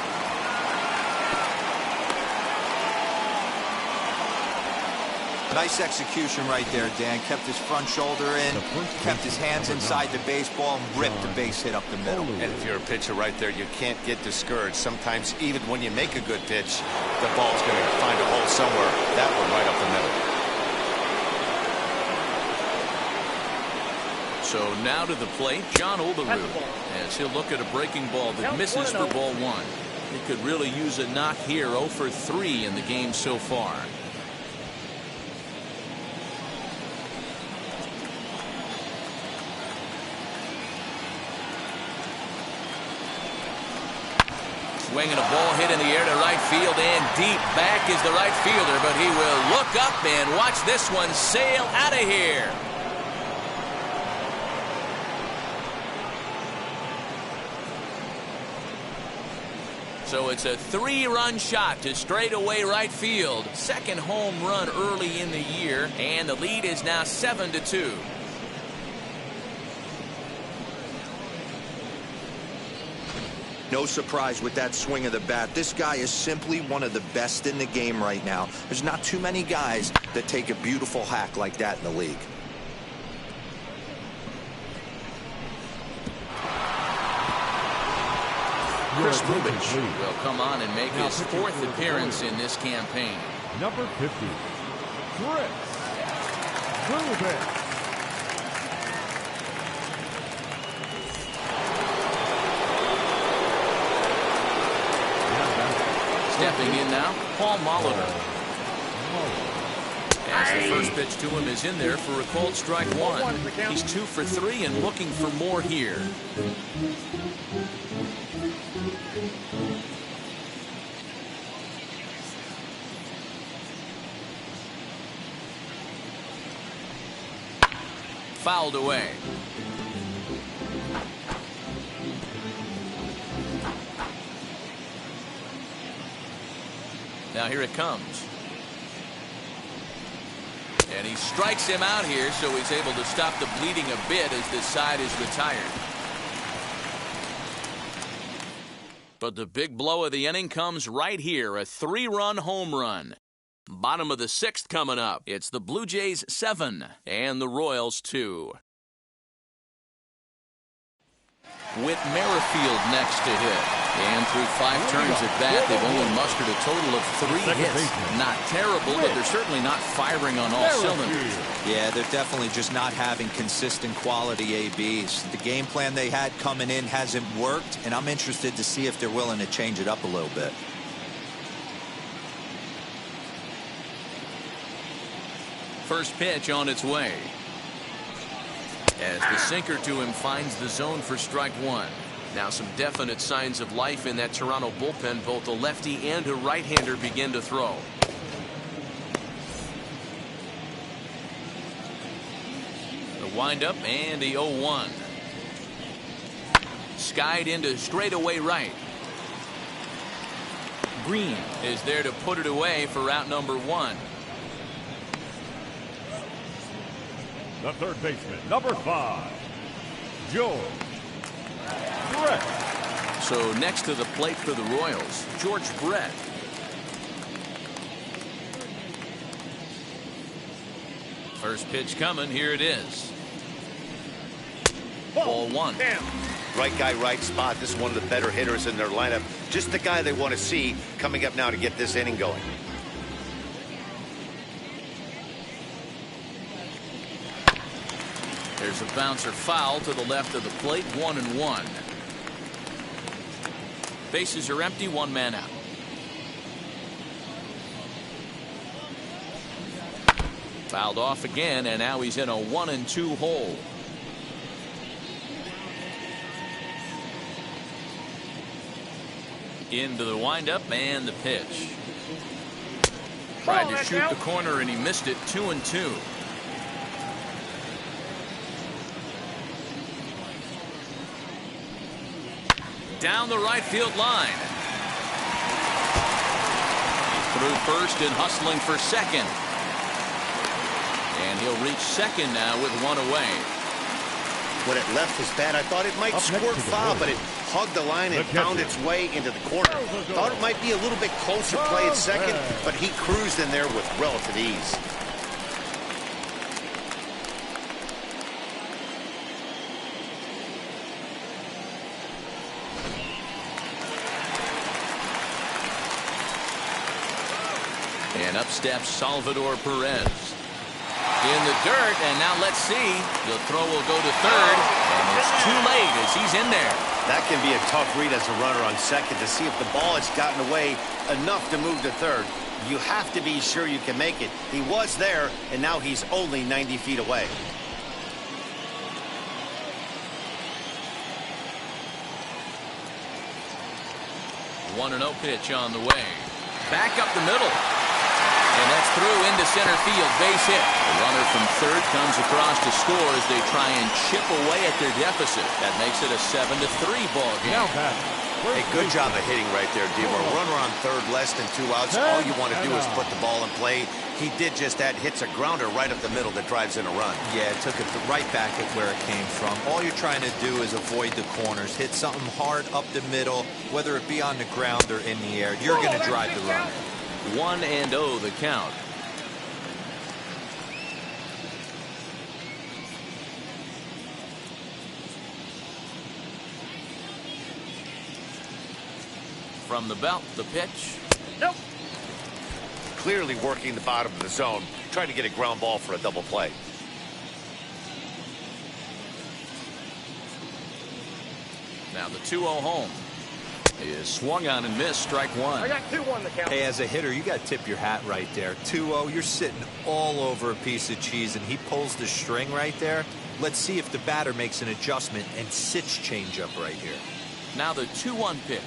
Speaker 4: Nice execution right there, Dan. Kept his front shoulder in, kept his hands inside the baseball, and ripped the base hit up the middle.
Speaker 2: And if you're a pitcher right there, you can't get discouraged. Sometimes even when you make a good pitch, the ball's going to find a hole somewhere. That one right up the middle.
Speaker 1: So now to the plate, John Olerud, as he'll look at a breaking ball that misses for ball 1. He could really use a knock here. 0 for 3 in the game so far. Swinging a ball hit in the air to right field, and deep back is the right fielder, but he will look up and watch this one sail out of here. So it's a 3-run shot to straightaway right field. Second home run early in the year, and the lead is now 7-2.
Speaker 8: No surprise with that swing of the bat. This guy is simply one of the best in the game right now. There's not too many guys that take a beautiful hack like that in the league.
Speaker 1: Chris Rubich will come on and make his 4th appearance in this campaign.
Speaker 3: Number 50, Chris Moving.
Speaker 1: Stepping in now, Paul Molitor. As the first pitch to him is in there for a called strike one. He's 2 for 3 and looking for more here. Fouled away. Now here it comes. And he strikes him out here, so he's able to stop the bleeding a bit as this side is retired. But the big blow of the inning comes right here, a 3-run home run. Bottom of the 6th coming up. It's the Blue Jays 7 and the Royals 2. Whit Merrifield next to hit. And through 5 turns at bat, they've only mustered a total of 3 hits. Not terrible, but they're certainly not firing on all cylinders.
Speaker 4: Yeah, they're definitely just not having consistent quality ABs. The game plan they had coming in hasn't worked, and I'm interested to see if they're willing to change it up a little bit.
Speaker 1: First pitch on its way. As the sinker to him finds the zone for strike one. Now some definite signs of life in that Toronto bullpen. Both a lefty and a right-hander begin to throw. The windup and the 0-1. Skied into straightaway right. Green is there to put it away for out number 1.
Speaker 3: The third baseman, number 5, George Brett.
Speaker 1: So next to the plate for the Royals, George Brett. First pitch coming. Here it is. Ball 1.
Speaker 2: Right guy, right spot. This is one of the better hitters in their lineup. Just the guy they want to see coming up now to get this inning going.
Speaker 1: There's a bouncer foul to the left of the plate. 1-1. Bases are empty. 1 man out. Fouled off again, and now he's in a 1-2 hole. Into the windup and the pitch. Tried to shoot the corner and he missed it. 2-2. Down the right field line. Through first and hustling for second. And he'll reach second now with 1 away.
Speaker 2: When it left his bat, I thought it might squirt foul, but it hugged the line and found its way into the corner. Thought it might be a little bit closer play at second, but he cruised in there with relative ease.
Speaker 1: And up steps Salvador Perez. In the dirt, and now let's see. The throw will go to third, and it's too late as he's in there.
Speaker 2: That can be a tough read as a runner on second to see if the ball has gotten away enough to move to third. You have to be sure you can make it. He was there, and now he's only 90 feet away.
Speaker 1: One 1-0 pitch on the way. Back up the middle. And that's through into center field. Base hit. The runner from third comes across to score as they try and chip away at their deficit. That makes it a 7-3 ball game.
Speaker 2: Hey, good job of hitting right there, D-Moore. Runner on third, less than 2 outs. All you want to do is put the ball in play. He did just that. Hits a grounder right up the middle that drives in a run.
Speaker 4: Yeah, it took it right back at where it came from. All you're trying to do is avoid the corners. Hit something hard up the middle, whether it be on the ground or in the air. You're going to drive the runner.
Speaker 1: 1-0 the count. From the belt, the pitch.
Speaker 2: Nope. Clearly working the bottom of the zone, trying to get a ground ball for a double play.
Speaker 1: Now the 2-0 home is swung on and missed, strike one.
Speaker 5: I got 2-1 the count.
Speaker 4: Hey, as a hitter, you got to tip your hat right there. 2-0, you're sitting all over a piece of cheese, and he pulls the string right there. Let's see if the batter makes an adjustment and sits changeup right here.
Speaker 1: Now the 2-1 pitch.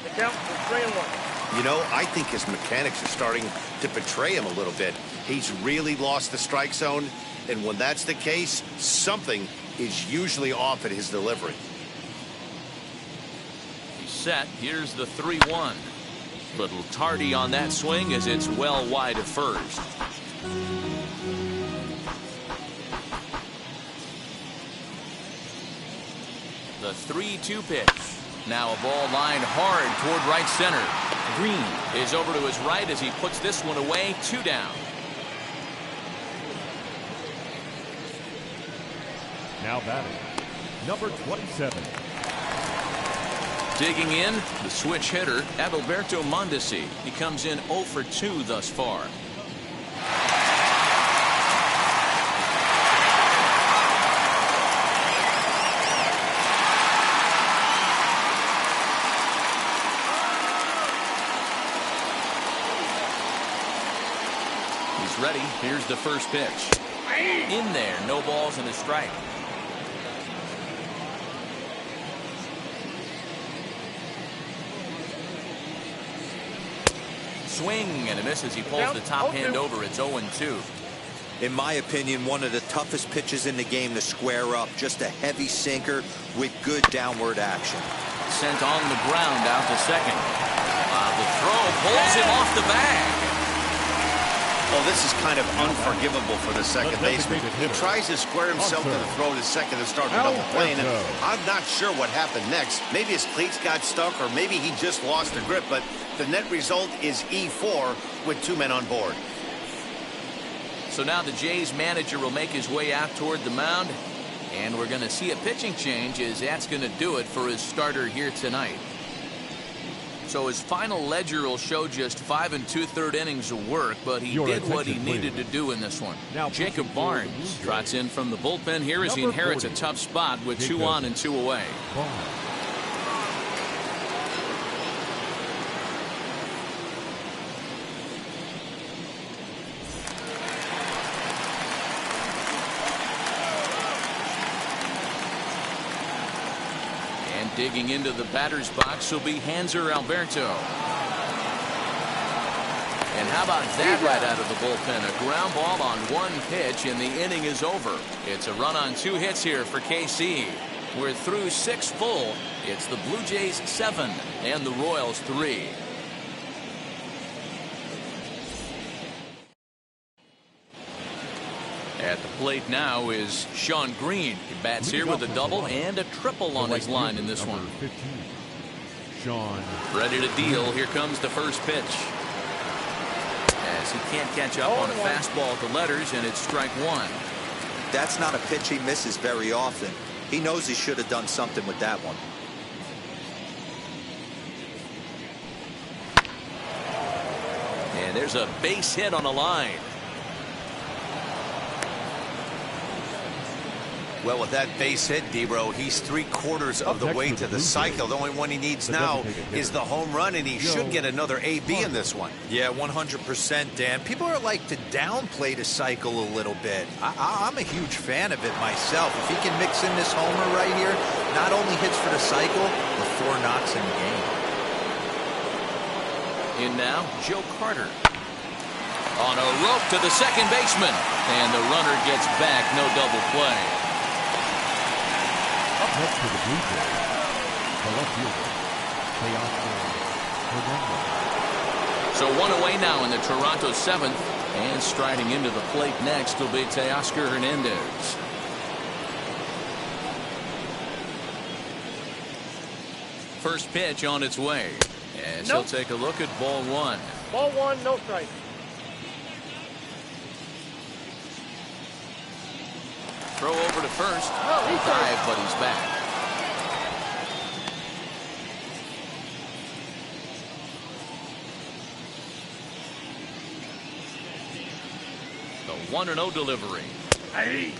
Speaker 5: The count is 3-1.
Speaker 2: You know, I think his mechanics are starting to betray him a little bit. He's really lost the strike zone, and when that's the case, something is usually off at his delivery.
Speaker 1: He's set. Here's the 3-1. Little tardy on that swing as it's well wide of first. The 3-2 pitch. Now a ball lined hard toward right center. Green is over to his right as he puts this one away. 2 down.
Speaker 3: Now batting, number 27.
Speaker 1: Digging in, the switch hitter, Alberto Mondesi. He comes in 0 for 2 thus far. He's ready. Here's the first pitch. In there, no balls and a strike. Swing and a miss as he pulls the top hand over. It's 0-2.
Speaker 8: In my opinion, one of the toughest pitches in the game to square up. Just a heavy sinker with good downward action.
Speaker 1: Sent on the ground out to second. The throw pulls him off the bag.
Speaker 2: Oh, this is kind of unforgivable for the second baseman. He tries to square himself to the throw to second and start the double play, and I'm not sure what happened next. Maybe his cleats got stuck, or maybe he just lost the grip, but the net result is E4 with 2 men on board.
Speaker 1: So now the Jays manager will make his way out toward the mound, and we're going to see a pitching change as that's going to do it for his starter here tonight. So his final ledger will show just 5 2/3 innings of work, but he did what he needed to do in this one. Now Jacob Barnes trots in from the bullpen here as he inherits a tough spot with 2 on and 2 away. Digging into the batter's box will be Hanser Alberto. And how about that right out of the bullpen? A ground ball on 1 pitch and the inning is over. It's a run on 2 hits here for KC. We're through 6 full. It's the Blue Jays 7 and the Royals 3. At the plate now is Sean Green. He bats here with a double and a triple on his line in this one.
Speaker 3: 15. Sean.
Speaker 1: Ready to deal. Here comes the first pitch. As he can't catch up on a fastball at the letters, and it's strike 1.
Speaker 8: That's not a pitch he misses very often. He knows he should have done something with that one.
Speaker 1: And there's a base hit on the line.
Speaker 2: Well, with that base hit, Debro, he's 3/4 of the way to the cycle. The only one he needs now is the home run, and he should get another AB in this one.
Speaker 4: Yeah, 100%, Dan. People are like to downplay the cycle a little bit. I'm a huge fan of it myself. If he can mix in this homer right here, not only hits for the cycle, but 4 knocks in the game.
Speaker 1: In now, Joe Carter. On a rope to the second baseman. And the runner gets back. No double play.
Speaker 3: Up next for the Blue Jays, the left fielder, Hernandez.
Speaker 1: So 1 away now in the Toronto 7th. And striding into the plate next will be Teoscar Hernandez. First pitch on its way. And he'll take a look at ball 1.
Speaker 5: Ball 1, no strike.
Speaker 1: Throw over to first. Dive, but he's back. The 1-0 delivery.
Speaker 5: Hey.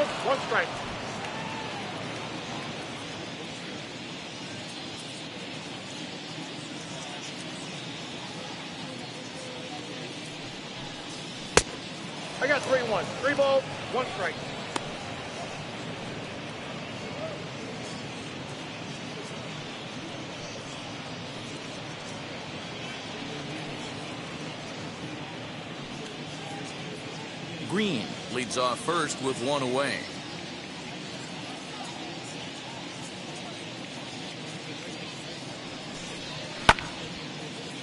Speaker 5: balls, 1 strike. I got 3-1. 3 balls, 1 strike.
Speaker 1: Green leads off first with 1 away.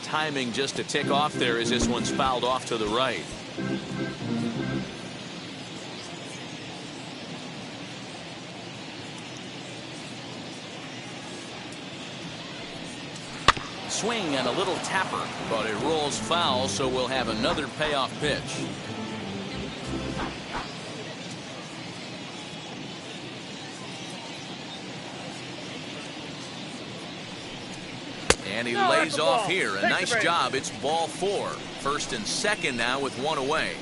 Speaker 1: Timing just to tick off there as this one's fouled off to the right. Swing and a little tapper, but it rolls foul, so we'll have another payoff pitch. And he lays off here. A nice job. It's ball 4. First and second now with 1 away.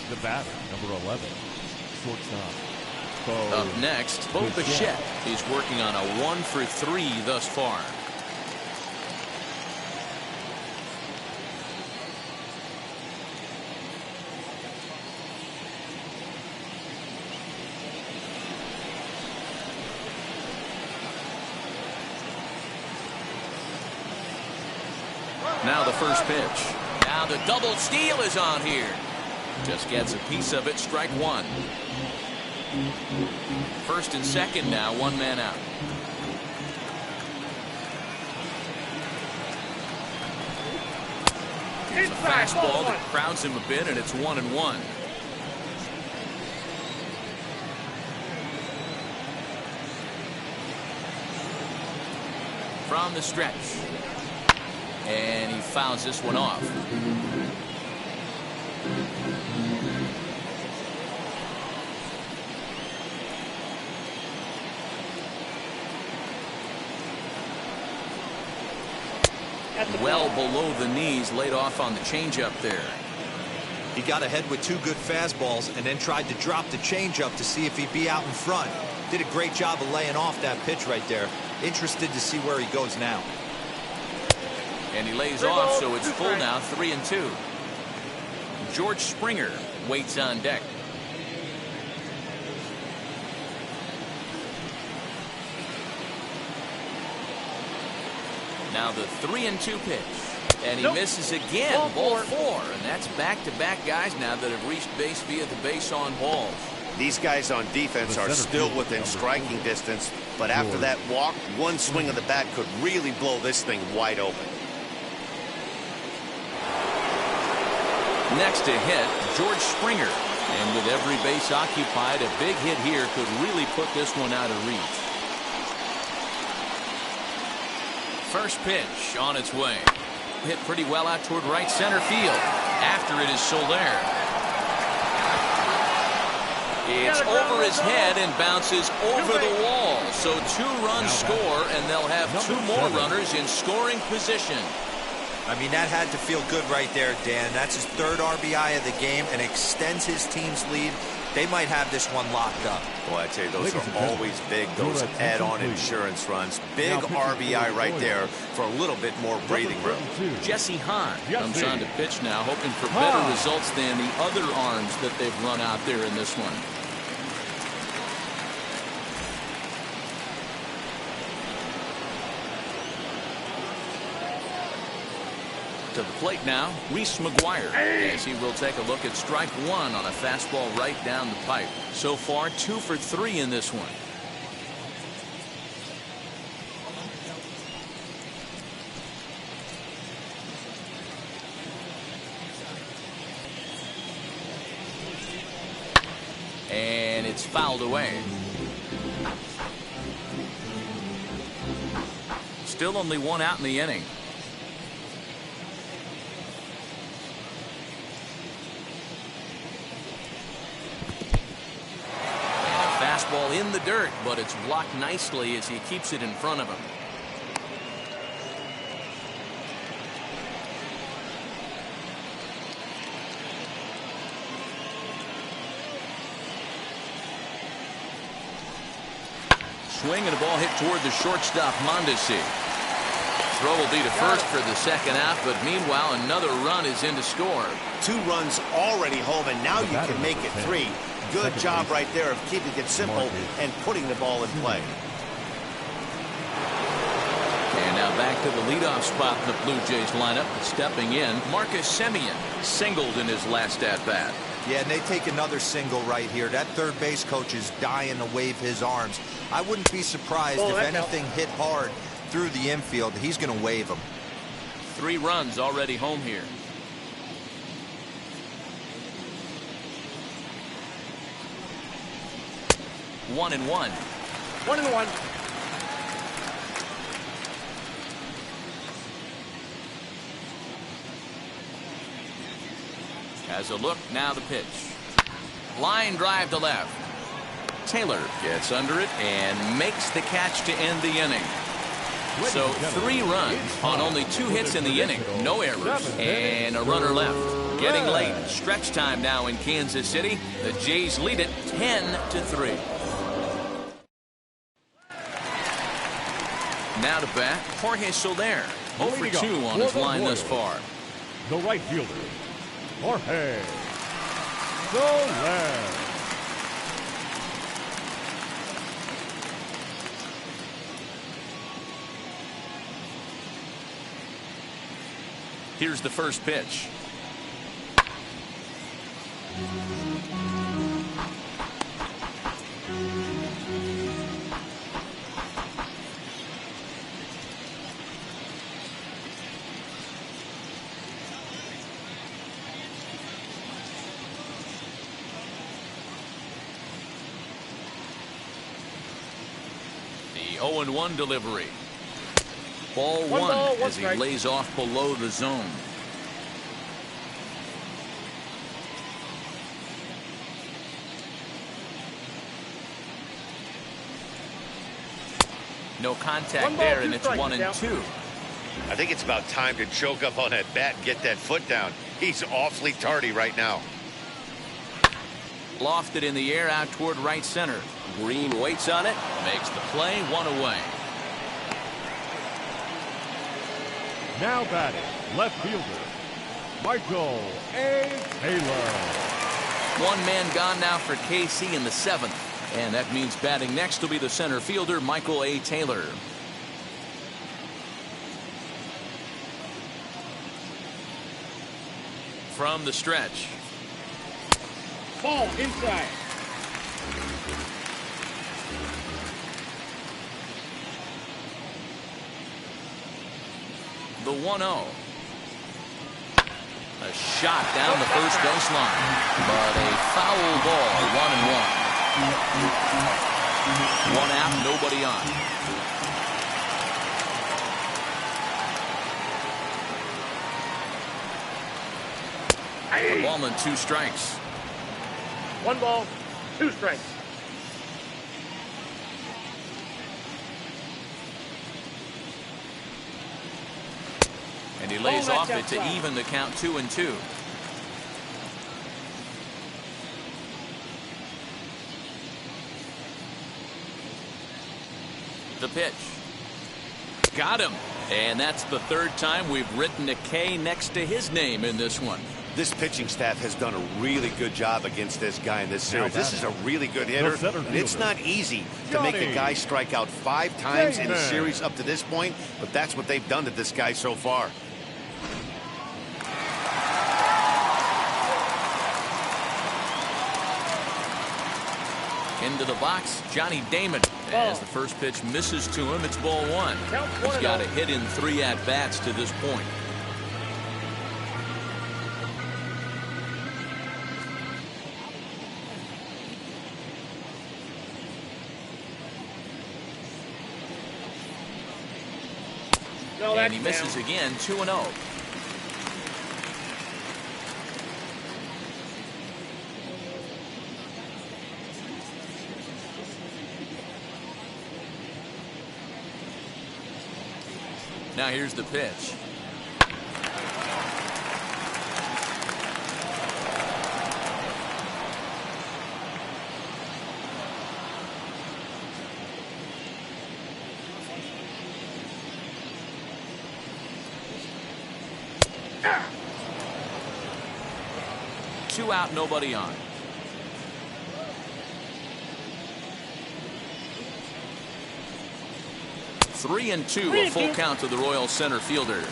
Speaker 3: The batter, number 11, shortstop.
Speaker 1: Up next, Bo Bichette. He's working on a 1 for 3 thus far. Now the first pitch. Now the double steal is on here. Just gets a piece of it. Strike 1. First and second now, 1 man out. It's a fastball that crowds him a bit, and it's 1-1. From the stretch. And he fouls this one off. Well below the knees, laid off on the changeup there.
Speaker 4: He got ahead with 2 good fastballs and then tried to drop the changeup to see if he'd be out in front. Did a great job of laying off that pitch right there. Interested to see where he goes now.
Speaker 1: And he lays off, so it's full now, 3-2. George Springer waits on deck. Now the 3-2 pitch. And he misses again. Ball 4. And that's back-to-back guys now that have reached base via the base on balls.
Speaker 2: These guys on defense are still within striking distance, but after that walk, 1 swing of the bat could really blow this thing wide open.
Speaker 1: Next to hit, George Springer. And with every base occupied, a big hit here could really put this one out of reach. First pitch on its way. Hit pretty well out toward right center field. After it is Soler. It's over his head and bounces over the wall. So 2 runs score, and they'll have 2 more runners in scoring position.
Speaker 4: I mean, that had to feel good right there, Dan. That's his 3rd RBI of the game and extends his team's lead. They might have this one locked up.
Speaker 2: Well, I'd say those are always big, those add-on insurance runs. Big RBI right there for a little bit more breathing room.
Speaker 1: Jesse Hahn comes on to pitch now, hoping for better results than the other arms that they've run out there in this one. To the plate now, Reese Maguire, as he will take a look at strike 1 on a fastball right down the pipe. So far, 2 for 3 in this one. And it's fouled away. Still only 1 out in the inning. Fastball in the dirt, but it's blocked nicely as he keeps it in front of him. swing and a ball hit toward the shortstop, Mondesi. Throw will be to first for the second out, but meanwhile another run is in to score.
Speaker 2: 2 runs already home, and now you can make it 3. Good job right there of keeping it simple and putting the ball in play.
Speaker 1: And now back to the leadoff spot in the Blue Jays lineup. Stepping in, Marcus Semien singled in his last at-bat.
Speaker 4: Yeah, and they take another single right here. That third base coach is dying to wave his arms. I wouldn't be surprised if anything hit hard through the infield. He's going to wave them.
Speaker 1: 3 runs already home here. One and one.
Speaker 5: 1-1.
Speaker 1: Has a look, now the pitch. Line drive to left. Taylor gets under it and makes the catch to end the inning. So 3 runs on only 2 hits in the inning. No errors. And a runner left. Getting late. Stretch time now in Kansas City. The Jays lead it 10-3. Now to bat, Jorge Soler. 0 for 2 on his line thus far.
Speaker 3: The right fielder, Jorge Soler.
Speaker 1: Here's the first pitch. The 0-1 delivery. Ball one as he lays off below the zone. No contact there, and it's 1-2.
Speaker 2: I think it's about time to choke up on that bat and get that foot down. He's awfully tardy right now.
Speaker 1: Lofted in the air out toward right center. Green waits on it, makes the play, 1 away.
Speaker 3: Now batting, left fielder, Michael A. Taylor.
Speaker 1: 1 man gone now for KC in the 7th. And that means batting next will be the center fielder, Michael A. Taylor. From the stretch.
Speaker 5: Ball inside.
Speaker 1: The 1-0. A shot down the first baseline, but a foul ball, 1-1. 1 out, nobody on. A ball and 2 strikes.
Speaker 5: 1 ball, 2 strikes.
Speaker 1: And he lays off it to even the count 2-2. The pitch. Got him. And that's the 3rd time we've written a K next to his name in this one.
Speaker 2: This pitching staff has done a really good job against this guy in this series. This is a really good hitter, and it's not easy to make a guy strike out 5 times in a series up to this point, but that's what they've done to this guy so far.
Speaker 1: Into the box, Johnny Damon. As the first pitch misses to him, it's ball 1. He's got a hit in 3 at-bats to this point. And he misses again, 2-0. Now here's the pitch. 2 out, nobody on. 3-2, a full count to the Royals center fielder.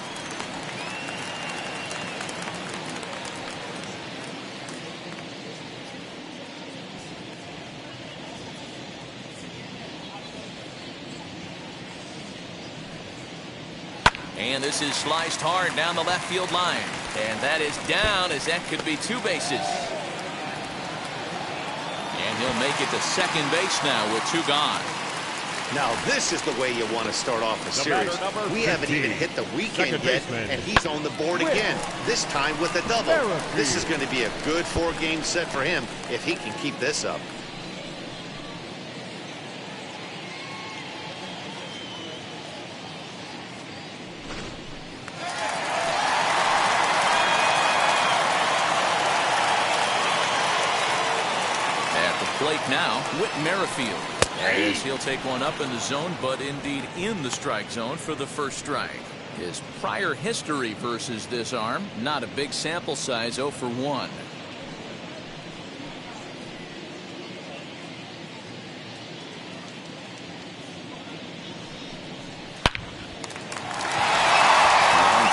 Speaker 1: And this is sliced hard down the left field line. And that is down, as that could be 2 bases. And he'll make it to second base now with 2 gone.
Speaker 2: Now this is the way you want to start off a series. We haven't even hit the weekend yet, and he's on the board again, this time with a double. This is going to be a good 4-game set for him if he can keep this up.
Speaker 1: At the plate now, Whit Merrifield. As he'll take one up in the zone, but indeed in the strike zone for the first strike. His prior history versus this arm, not a big sample size, 0 for 1. Line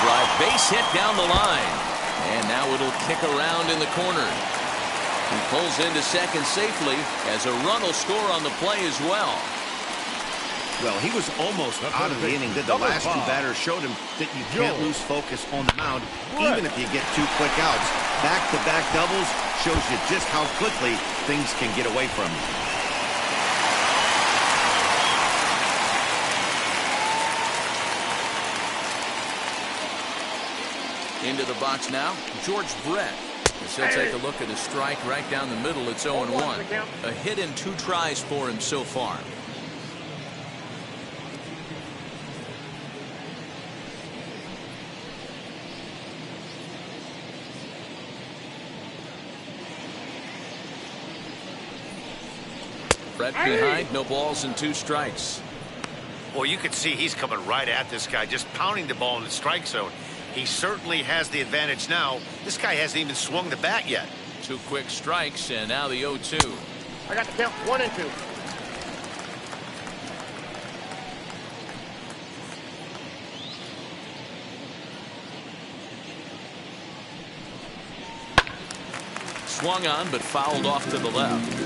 Speaker 1: drive, base hit down the line. And now it'll kick around in the corner. He pulls into second safely as a run will score on the play as well.
Speaker 2: Well, he was almost out of the inning. The last 2 batters showed him that you can't lose focus on the mound, even if you get 2 quick outs. Back-to-back doubles shows you just how quickly things can get away from you.
Speaker 1: Into the box now, George Brett. He'll take a look at a strike right down the middle. It's 0-1. A hit in 2 tries for him so far. Brett behind, no balls and 2 strikes.
Speaker 2: Well, you can see he's coming right at this guy, just pounding the ball in the strike zone. He certainly has the advantage now. This guy hasn't even swung the bat yet.
Speaker 1: 2 quick strikes, and now the 0-2.
Speaker 5: I got the count 1 and 2.
Speaker 1: Swung on, but fouled off to the left.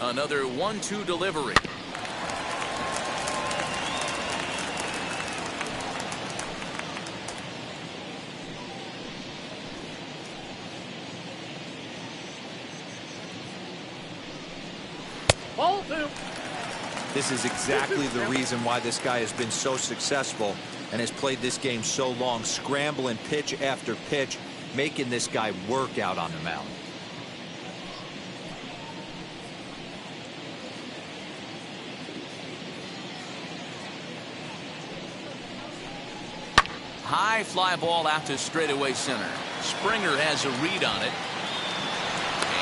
Speaker 1: Another 1-2 delivery.
Speaker 5: Ball 2.
Speaker 4: This is exactly the reason why this guy has been so successful and has played this game so long, scrambling pitch after pitch, making this guy work out on the mound.
Speaker 1: High fly ball out to straightaway center. Springer has a read on it.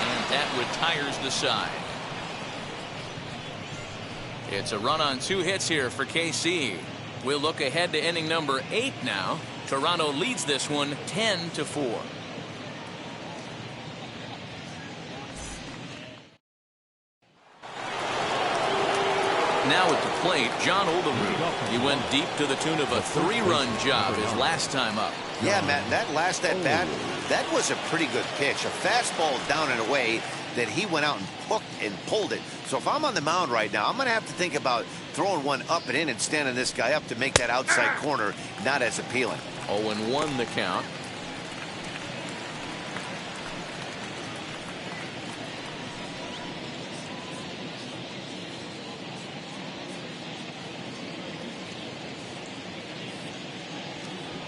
Speaker 1: And that retires the side. It's a run on 2 hits here for KC. We'll look ahead to inning number 8 now. Toronto leads this one 10-4. Now at the plate, John Olerud. He went deep to the tune of a 3-run job his last time up.
Speaker 2: Yeah, Matt, that last at-bat, that was a pretty good pitch. A fastball down and away that he went out and hooked and pulled it. So if I'm on the mound right now, I'm going to have to think about throwing one up and in and standing this guy up to make that outside corner not as appealing.
Speaker 1: 0-1 the count.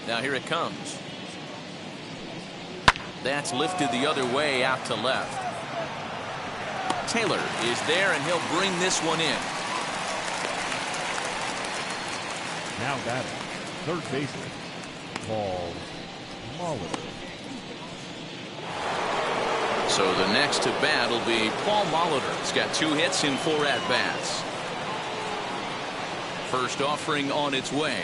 Speaker 1: Now here it comes. That's lifted the other way out to left. Taylor is there, and he'll bring this one in.
Speaker 3: Now batting, third baseman, Paul Molitor.
Speaker 1: So the next to bat will be Paul Molitor. He's got 2 hits in 4 at-bats. First offering on its way.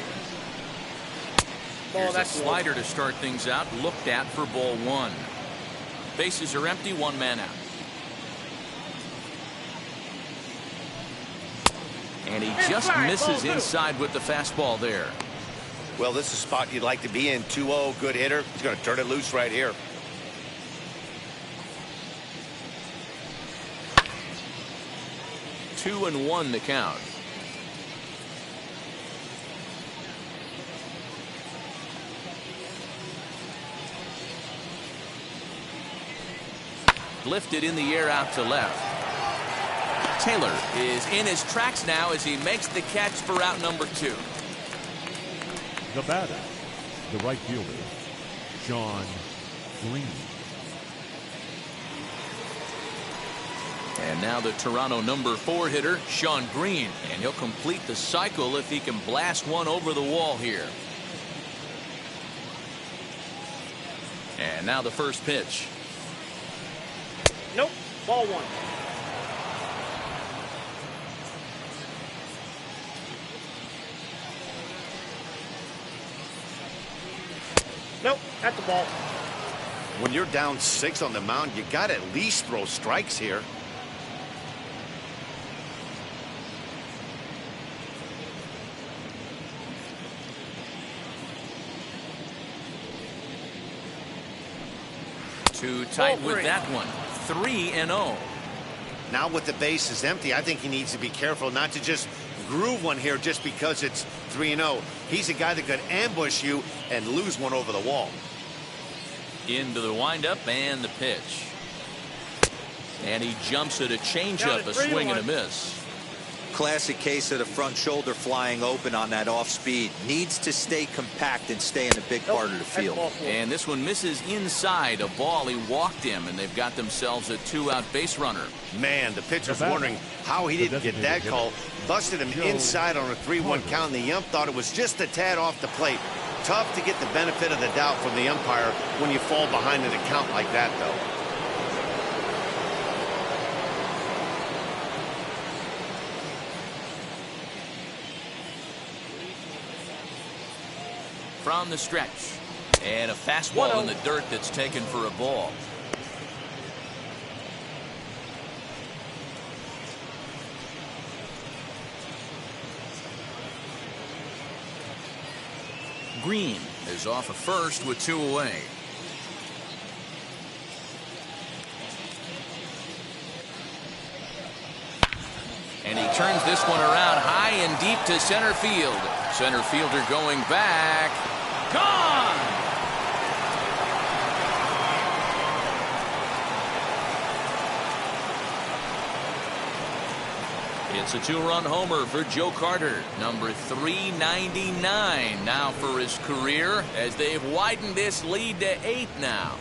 Speaker 1: Here's a slider to start things out. Looked at for ball 1. Bases are empty, 1 man out. And he just misses inside with the fastball there.
Speaker 2: Well, this is a spot you'd like to be in. 2-0, good hitter. He's going to turn it loose right here.
Speaker 1: Two and 1 the count. Lifted in the air out to left. Taylor is in his tracks now as he makes the catch for out number 2.
Speaker 3: The batter, the right fielder, Shawn Green.
Speaker 1: And now the Toronto number 4 hitter, Shawn Green. And he'll complete the cycle if he can blast one over the wall here. And now the first pitch.
Speaker 5: Nope. Ball 1. Nope. At the ball.
Speaker 2: When you're down 6 on the mound, you got to at least throw strikes here.
Speaker 1: Too tight with that one. 3-0.
Speaker 2: Now with the bases empty, I think he needs to be careful not to just groove one here just because it's 3-0. He's a guy that could ambush you and lose one over the wall.
Speaker 1: Into the windup and the pitch. And he jumps at a changeup, a swing and a miss.
Speaker 4: Classic case of the front shoulder flying open on that off speed. Needs to stay compact and stay in the big part of the field.
Speaker 1: And this one misses inside a ball. He walked him, and they've got themselves a 2-out base runner.
Speaker 2: Man, the pitcher's wondering how he didn't get that call. Busted him inside on a 3-1 count, and the ump thought it was just a tad off the plate. Tough to get the benefit of the doubt from the umpire when you fall behind in a count like that, though.
Speaker 1: From the stretch. And a fastball in the dirt that's taken for a ball. Green is off of first with 2 away. And he turns this one around high and deep to center field. Center fielder going back. Gone! It's a 2-run homer for Joe Carter, number 399 now for his career, as they've widened this lead to 8 now.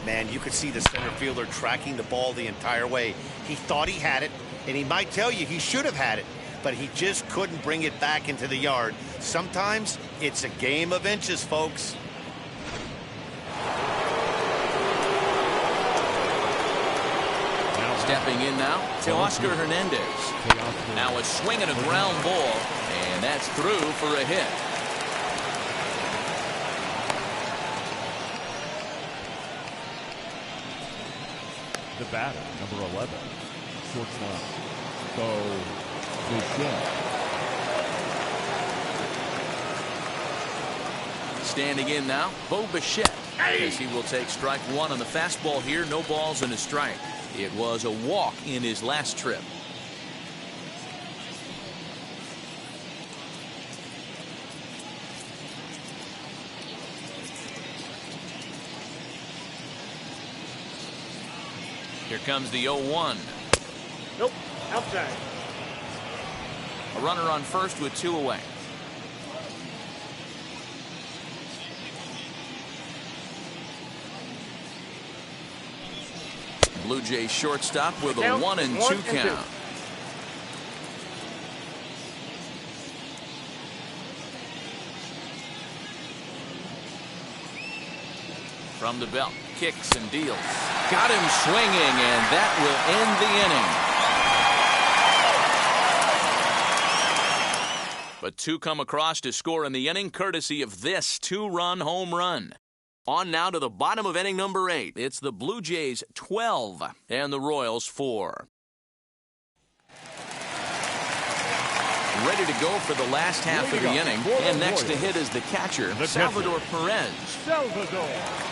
Speaker 2: Man, you could see the center fielder tracking the ball the entire way. He thought he had it, and he might tell you he should have had it, but he just couldn't bring it back into the yard. Sometimes it's a game of inches, folks.
Speaker 1: Stepping in now to Oscar Hernandez. Now a swing and a ground ball, and that's through for a hit.
Speaker 3: The batter, number 11, shortstop, Bo Bichette.
Speaker 1: Standing in now, Bo Bichette, as he will take strike 1 on the fastball here. No balls and a strike. It was a walk in his last trip. Here comes the 0-1.
Speaker 5: Nope, outside.
Speaker 1: A runner on first with 2 away. Blue Jays shortstop with a 1-2 count. From the belt, kicks and deals. Got him swinging, and that will end the inning. But two come across to score in the inning, courtesy of this two-run home run. On now to the bottom of inning number 8. It's the Blue Jays 12 and the Royals 4. Ready to go for the last half of the inning. And next to hit is the catcher, Salvador Perez.
Speaker 3: Salvador Perez.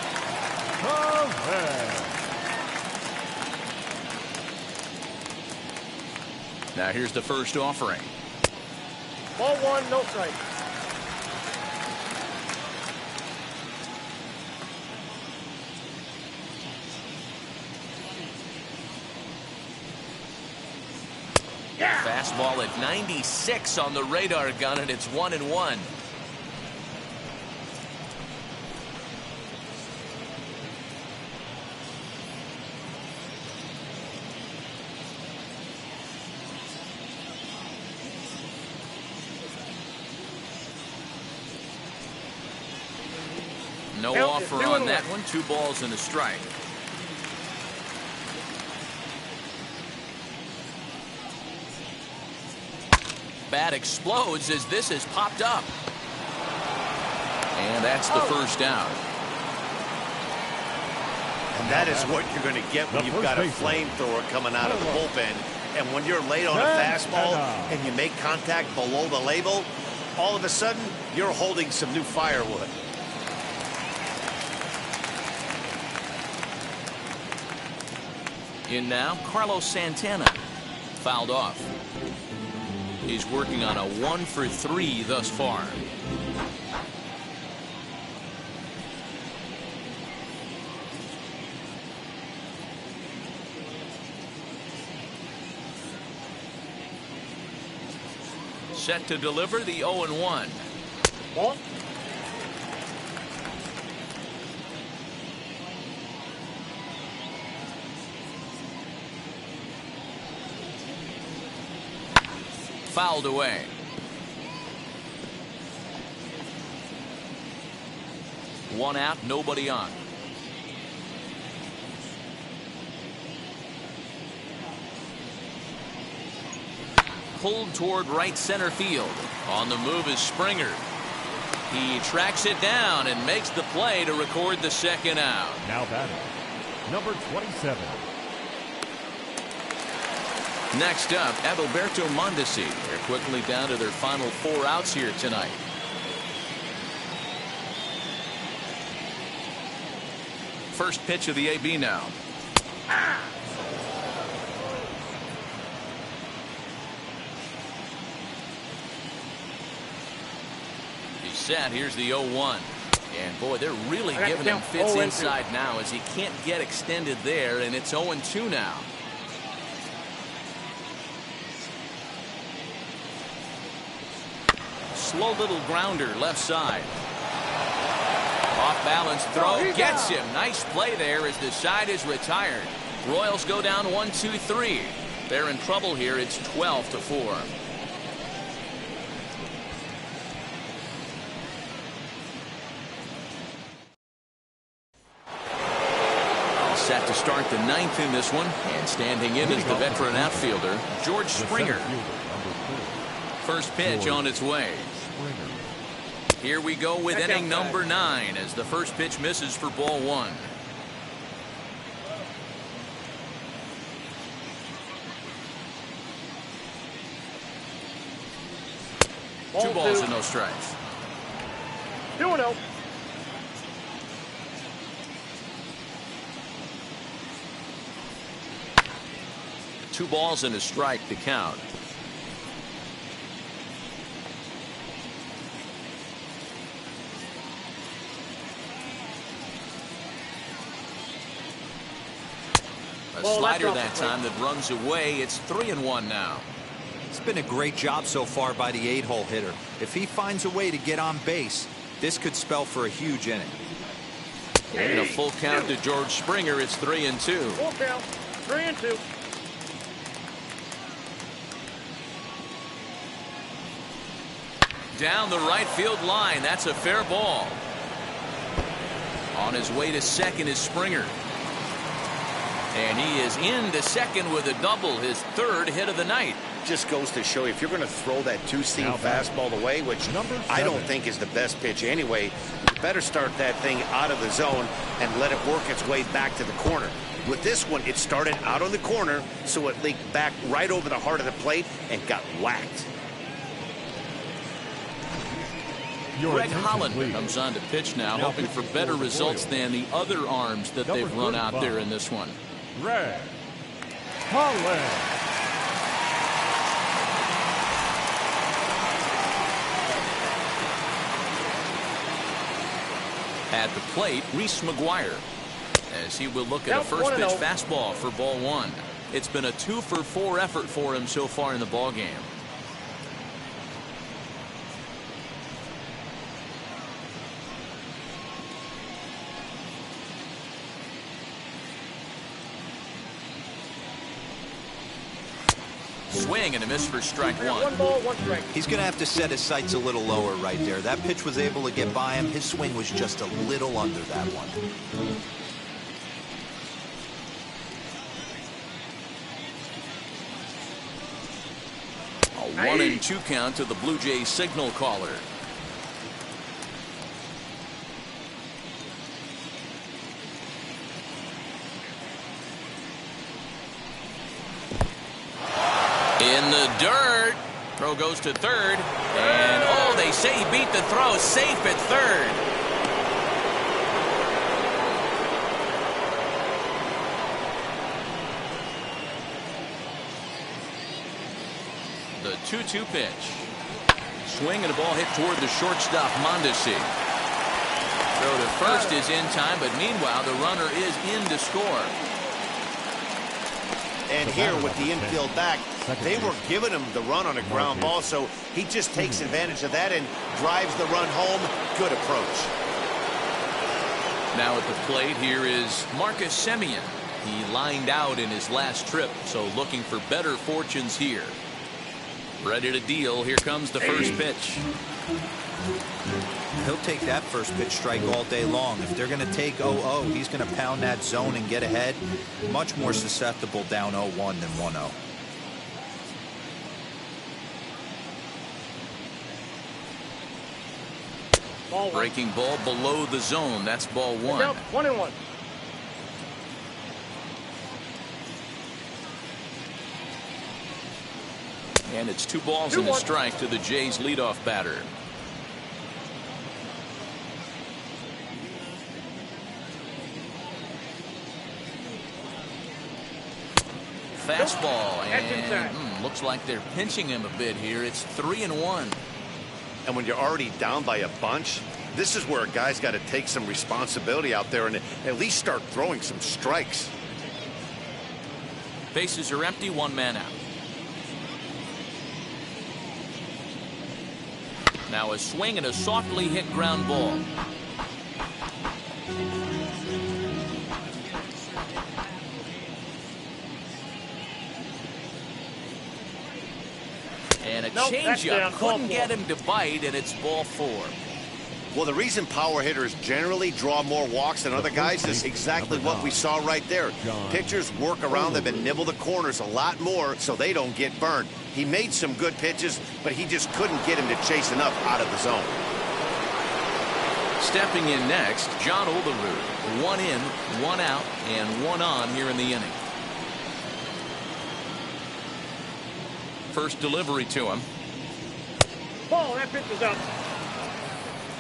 Speaker 1: Now here's the first offering.
Speaker 5: Ball 1, no strike. Yeah.
Speaker 1: Fastball at 96 on the radar gun, and it's 1-1. No offer on that one. 2 balls and a strike. Bat explodes as this has popped up. And that's the first out.
Speaker 2: And that is what you're going to get when you've got a flamethrower coming out of the bullpen. And when you're late on a fastball and you make contact below the label, all of a sudden you're holding some new firewood.
Speaker 1: In now, Carlos Santana. Fouled off. He's working on a 1-for-3 thus far. Set to deliver the 0-1.
Speaker 5: Ball.
Speaker 1: Fouled away. One out, nobody on. Pulled toward right center field. On the move is Springer. He tracks it down and makes the play to record the second out.
Speaker 3: Now batting, number 27.
Speaker 1: Next up, Alberto Mondesi. They're quickly down to their final 4 outs here tonight. First pitch of the AB now. He's set. Here's the 0-1. And boy, they're really giving him fits inside now as he can't get extended there, and it's 0-2 now. Slow little grounder left side. Off balance throw gets him. Nice play there as the side is retired. Royals go down 1-2-3. They're in trouble here. It's 12-4. All set to start the 9th in this one. And standing in is the veteran outfielder, George Springer. First pitch on its way. Here we go with inning number 9 as the first pitch misses for ball 1. Two balls and no strikes.
Speaker 5: 2-0.
Speaker 1: Two balls and a strike to count. A slider that time that runs away. It's 3-1 now.
Speaker 4: It's been a great job so far by the 8-hole hitter. If he finds a way to get on base, this could spell for a huge inning.
Speaker 1: And a full count to George Springer. It's 3-2.
Speaker 5: Full count. 3-2.
Speaker 1: Down the right field line. That's a fair ball. On his way to second is Springer. And he is into second with a double, his third hit of the night.
Speaker 2: Just goes to show you, if you're going to throw that two-seam fastball away, which I don't think is the best pitch anyway, you better start that thing out of the zone and let it work its way back to the corner. With this one, it started out on the corner, so it leaked back right over the heart of the plate and got whacked.
Speaker 1: Greg Holland comes on to pitch now, hoping for better results than the other arms that they've run out there in this one.
Speaker 3: Greg Holland.
Speaker 1: At the plate, Reese Maguire, as he will look at a first pitch fastball for ball one. It's been a 2-for-4 effort for him so far in the ball game. Swing and a miss for strike one.
Speaker 5: 1 ball, 1 strike.
Speaker 4: He's going to have to set his sights a little lower right there. That pitch was able to get by him. His swing was just a little under that one.
Speaker 1: A 1-2 count to the Blue Jays signal caller. In the dirt. Throw goes to third. And, oh, they say he beat the throw. Safe at third. The 2-2 pitch. Swing and a ball hit toward the shortstop, Mondesi. Throw to first is in time, but meanwhile, the runner is in to score.
Speaker 2: And here with the infield back, they were giving him the run on a ground ball, so he just takes advantage of that and drives the run home. Good approach.
Speaker 1: Now at the plate, here is Marcus Semien. He lined out in his last trip, so looking for better fortunes here. Ready to deal. Here comes the first pitch.
Speaker 4: He'll take that first pitch strike all day long. If they're going to take 0-0, he's going to pound that zone and get ahead. Much more susceptible down 0-1 than 1-0.
Speaker 1: Breaking ball below the zone. That's ball one.
Speaker 5: 1-1.
Speaker 1: And it's 2 balls and a strike to the Jays leadoff batter. Fastball, and looks like they're pinching him a bit here. It's 3-1.
Speaker 2: And when you're already down by a bunch, this is where a guy's got to take some responsibility out there and at least start throwing some strikes.
Speaker 1: Bases are empty, 1 man out. Now a swing and a softly hit ground ball. And a changeup couldn't get him to bite, and it's ball 4.
Speaker 2: Well, the reason power hitters generally draw more walks than other guys is exactly what we saw right there. Pitchers work around them and nibble the corners a lot more so they don't get burned. He made some good pitches, but he just couldn't get him to chase enough out of the zone.
Speaker 1: Stepping in next, John Olerud. 1 in, 1 out, and 1 on here in the inning. First delivery to him.
Speaker 5: Ball, that pitch is up.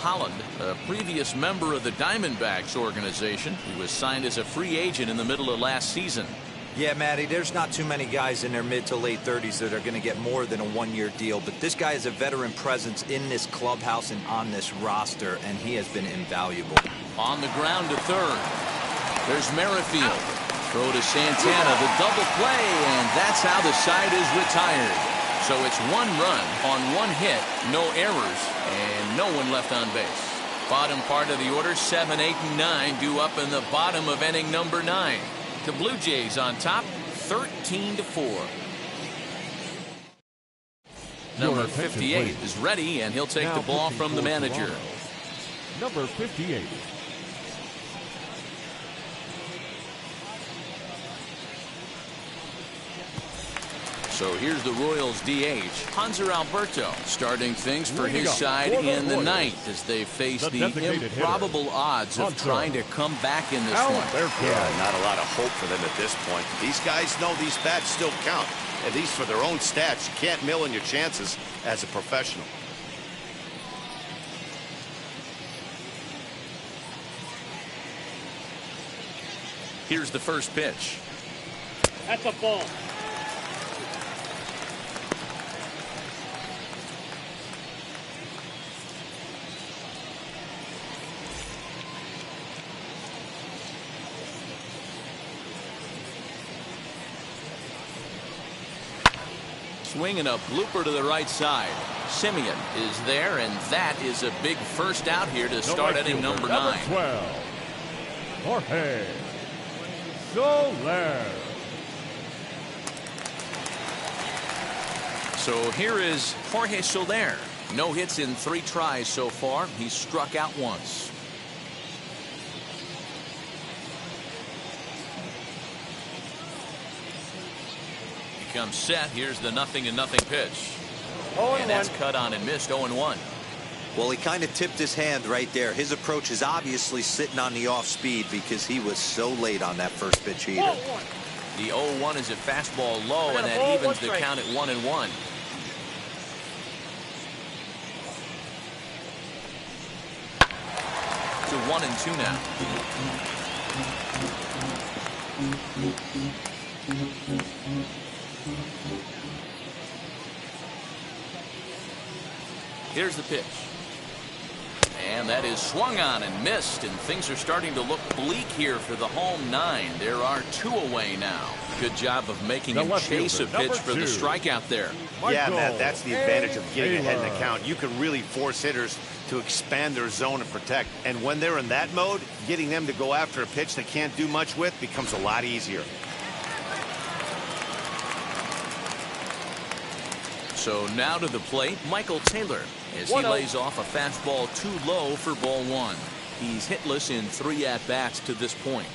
Speaker 1: Holland, a previous member of the Diamondbacks organization, he was signed as a free agent in the middle of last season.
Speaker 4: Yeah, Matty, there's not too many guys in their mid to late 30s that are going to get more than a 1-year deal, but this guy is a veteran presence in this clubhouse and on this roster, and he has been invaluable.
Speaker 1: On the ground to third. There's Merrifield. Throw to Santana, the double play, and that's how the side is retired. So it's 1 run on 1 hit, no errors, and no one left on base. Bottom part of the order, 7, 8, and 9 due up in the bottom of inning number 9. The Blue Jays on top, 13-4. Number 58 is ready, and he'll take the ball from the manager.
Speaker 3: Number 58.
Speaker 1: So here's the Royals DH, Hanser Alberto, starting things for his side in the ninth as they face the improbable odds of trying to come back in this one.
Speaker 2: Yeah, not a lot of hope for them at this point. These guys know these bats still count, at least for their own stats. You can't mill in your chances as a professional.
Speaker 1: Here's the first pitch.
Speaker 5: That's a ball.
Speaker 1: Swinging a blooper to the right side. Simeon is there, and that is a big first out here to start inning number 9.
Speaker 3: 12. Jorge Soler.
Speaker 1: So here is Jorge Soler. No hits in 3 tries so far. He's struck out once. He comes set. Here's the 0-0 pitch. And that's cut on and missed. 0-1.
Speaker 8: Well, he kind of tipped his hand right there. His approach is obviously sitting on the off speed because he was so late on that first pitch heater.
Speaker 1: The 0-1 is a fastball low, and that evens the count at 1-1. To 1-2 now. Here's the pitch. And that is swung on and missed, and things are starting to look bleak here for the home 9. There are 2 away now. Good job of making him chase a pitch for the strikeout there.
Speaker 2: Yeah, Matt, that's the advantage of getting ahead in the count. You can really force hitters to expand their zone and protect. And when they're in that mode, getting them to go after a pitch they can't do much with becomes a lot easier.
Speaker 1: So now to the plate, Michael Taylor, as he lays off a fastball too low for ball 1. He's hitless in 3 at-bats to this point.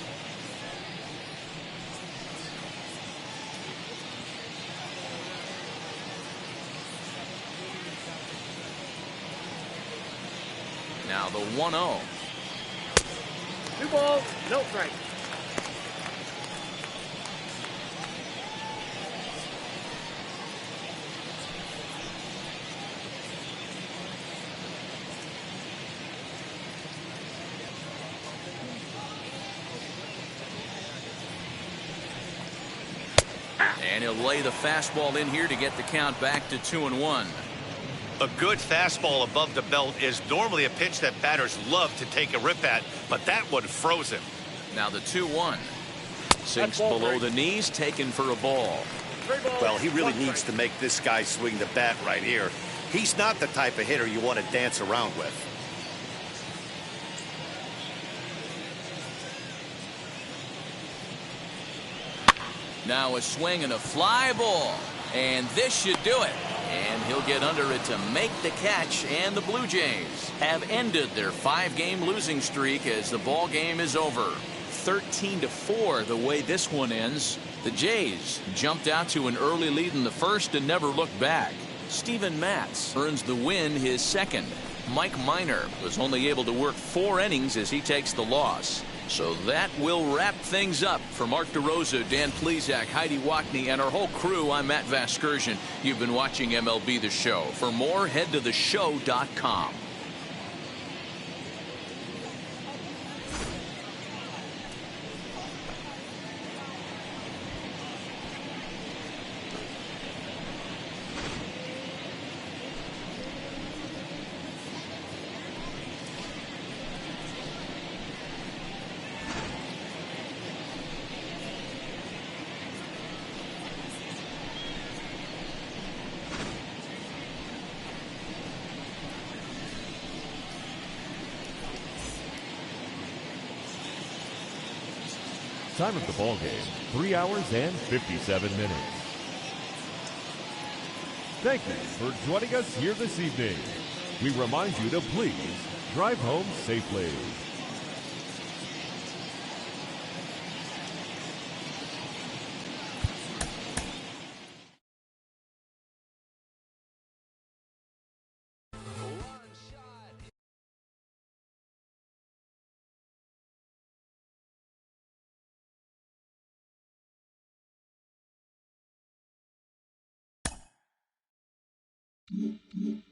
Speaker 1: Now the 1-0.
Speaker 5: 2 balls, no strike.
Speaker 1: And he'll lay the fastball in here to get the count back to 2-1.
Speaker 2: A good fastball above the belt is normally a pitch that batters love to take a rip at, but that one froze him.
Speaker 1: Now the 2-1. Sinks below the knees, taken for a ball.
Speaker 2: Well, he really needs to make this guy swing the bat right here. He's not the type of hitter you want to dance around with.
Speaker 1: Now a swing and a fly ball. And this should do it. And he'll get under it to make the catch. And the Blue Jays have ended their 5-game losing streak as the ball game is over. 13-4 the way this one ends. The Jays jumped out to an early lead in the first and never looked back. Steven Matz earns the win, his second. Mike Minor was only able to work 4 innings as he takes the loss. So that will wrap things up. For Mark DeRosa, Dan Plesac, Heidi Wackney, and our whole crew, I'm Matt Vasgersian. You've been watching MLB The Show. For more, head to theshow.com.
Speaker 3: Time of the ball game, 3 hours and 57 minutes. Thank you for joining us here this evening. We remind you to please drive home safely. 1.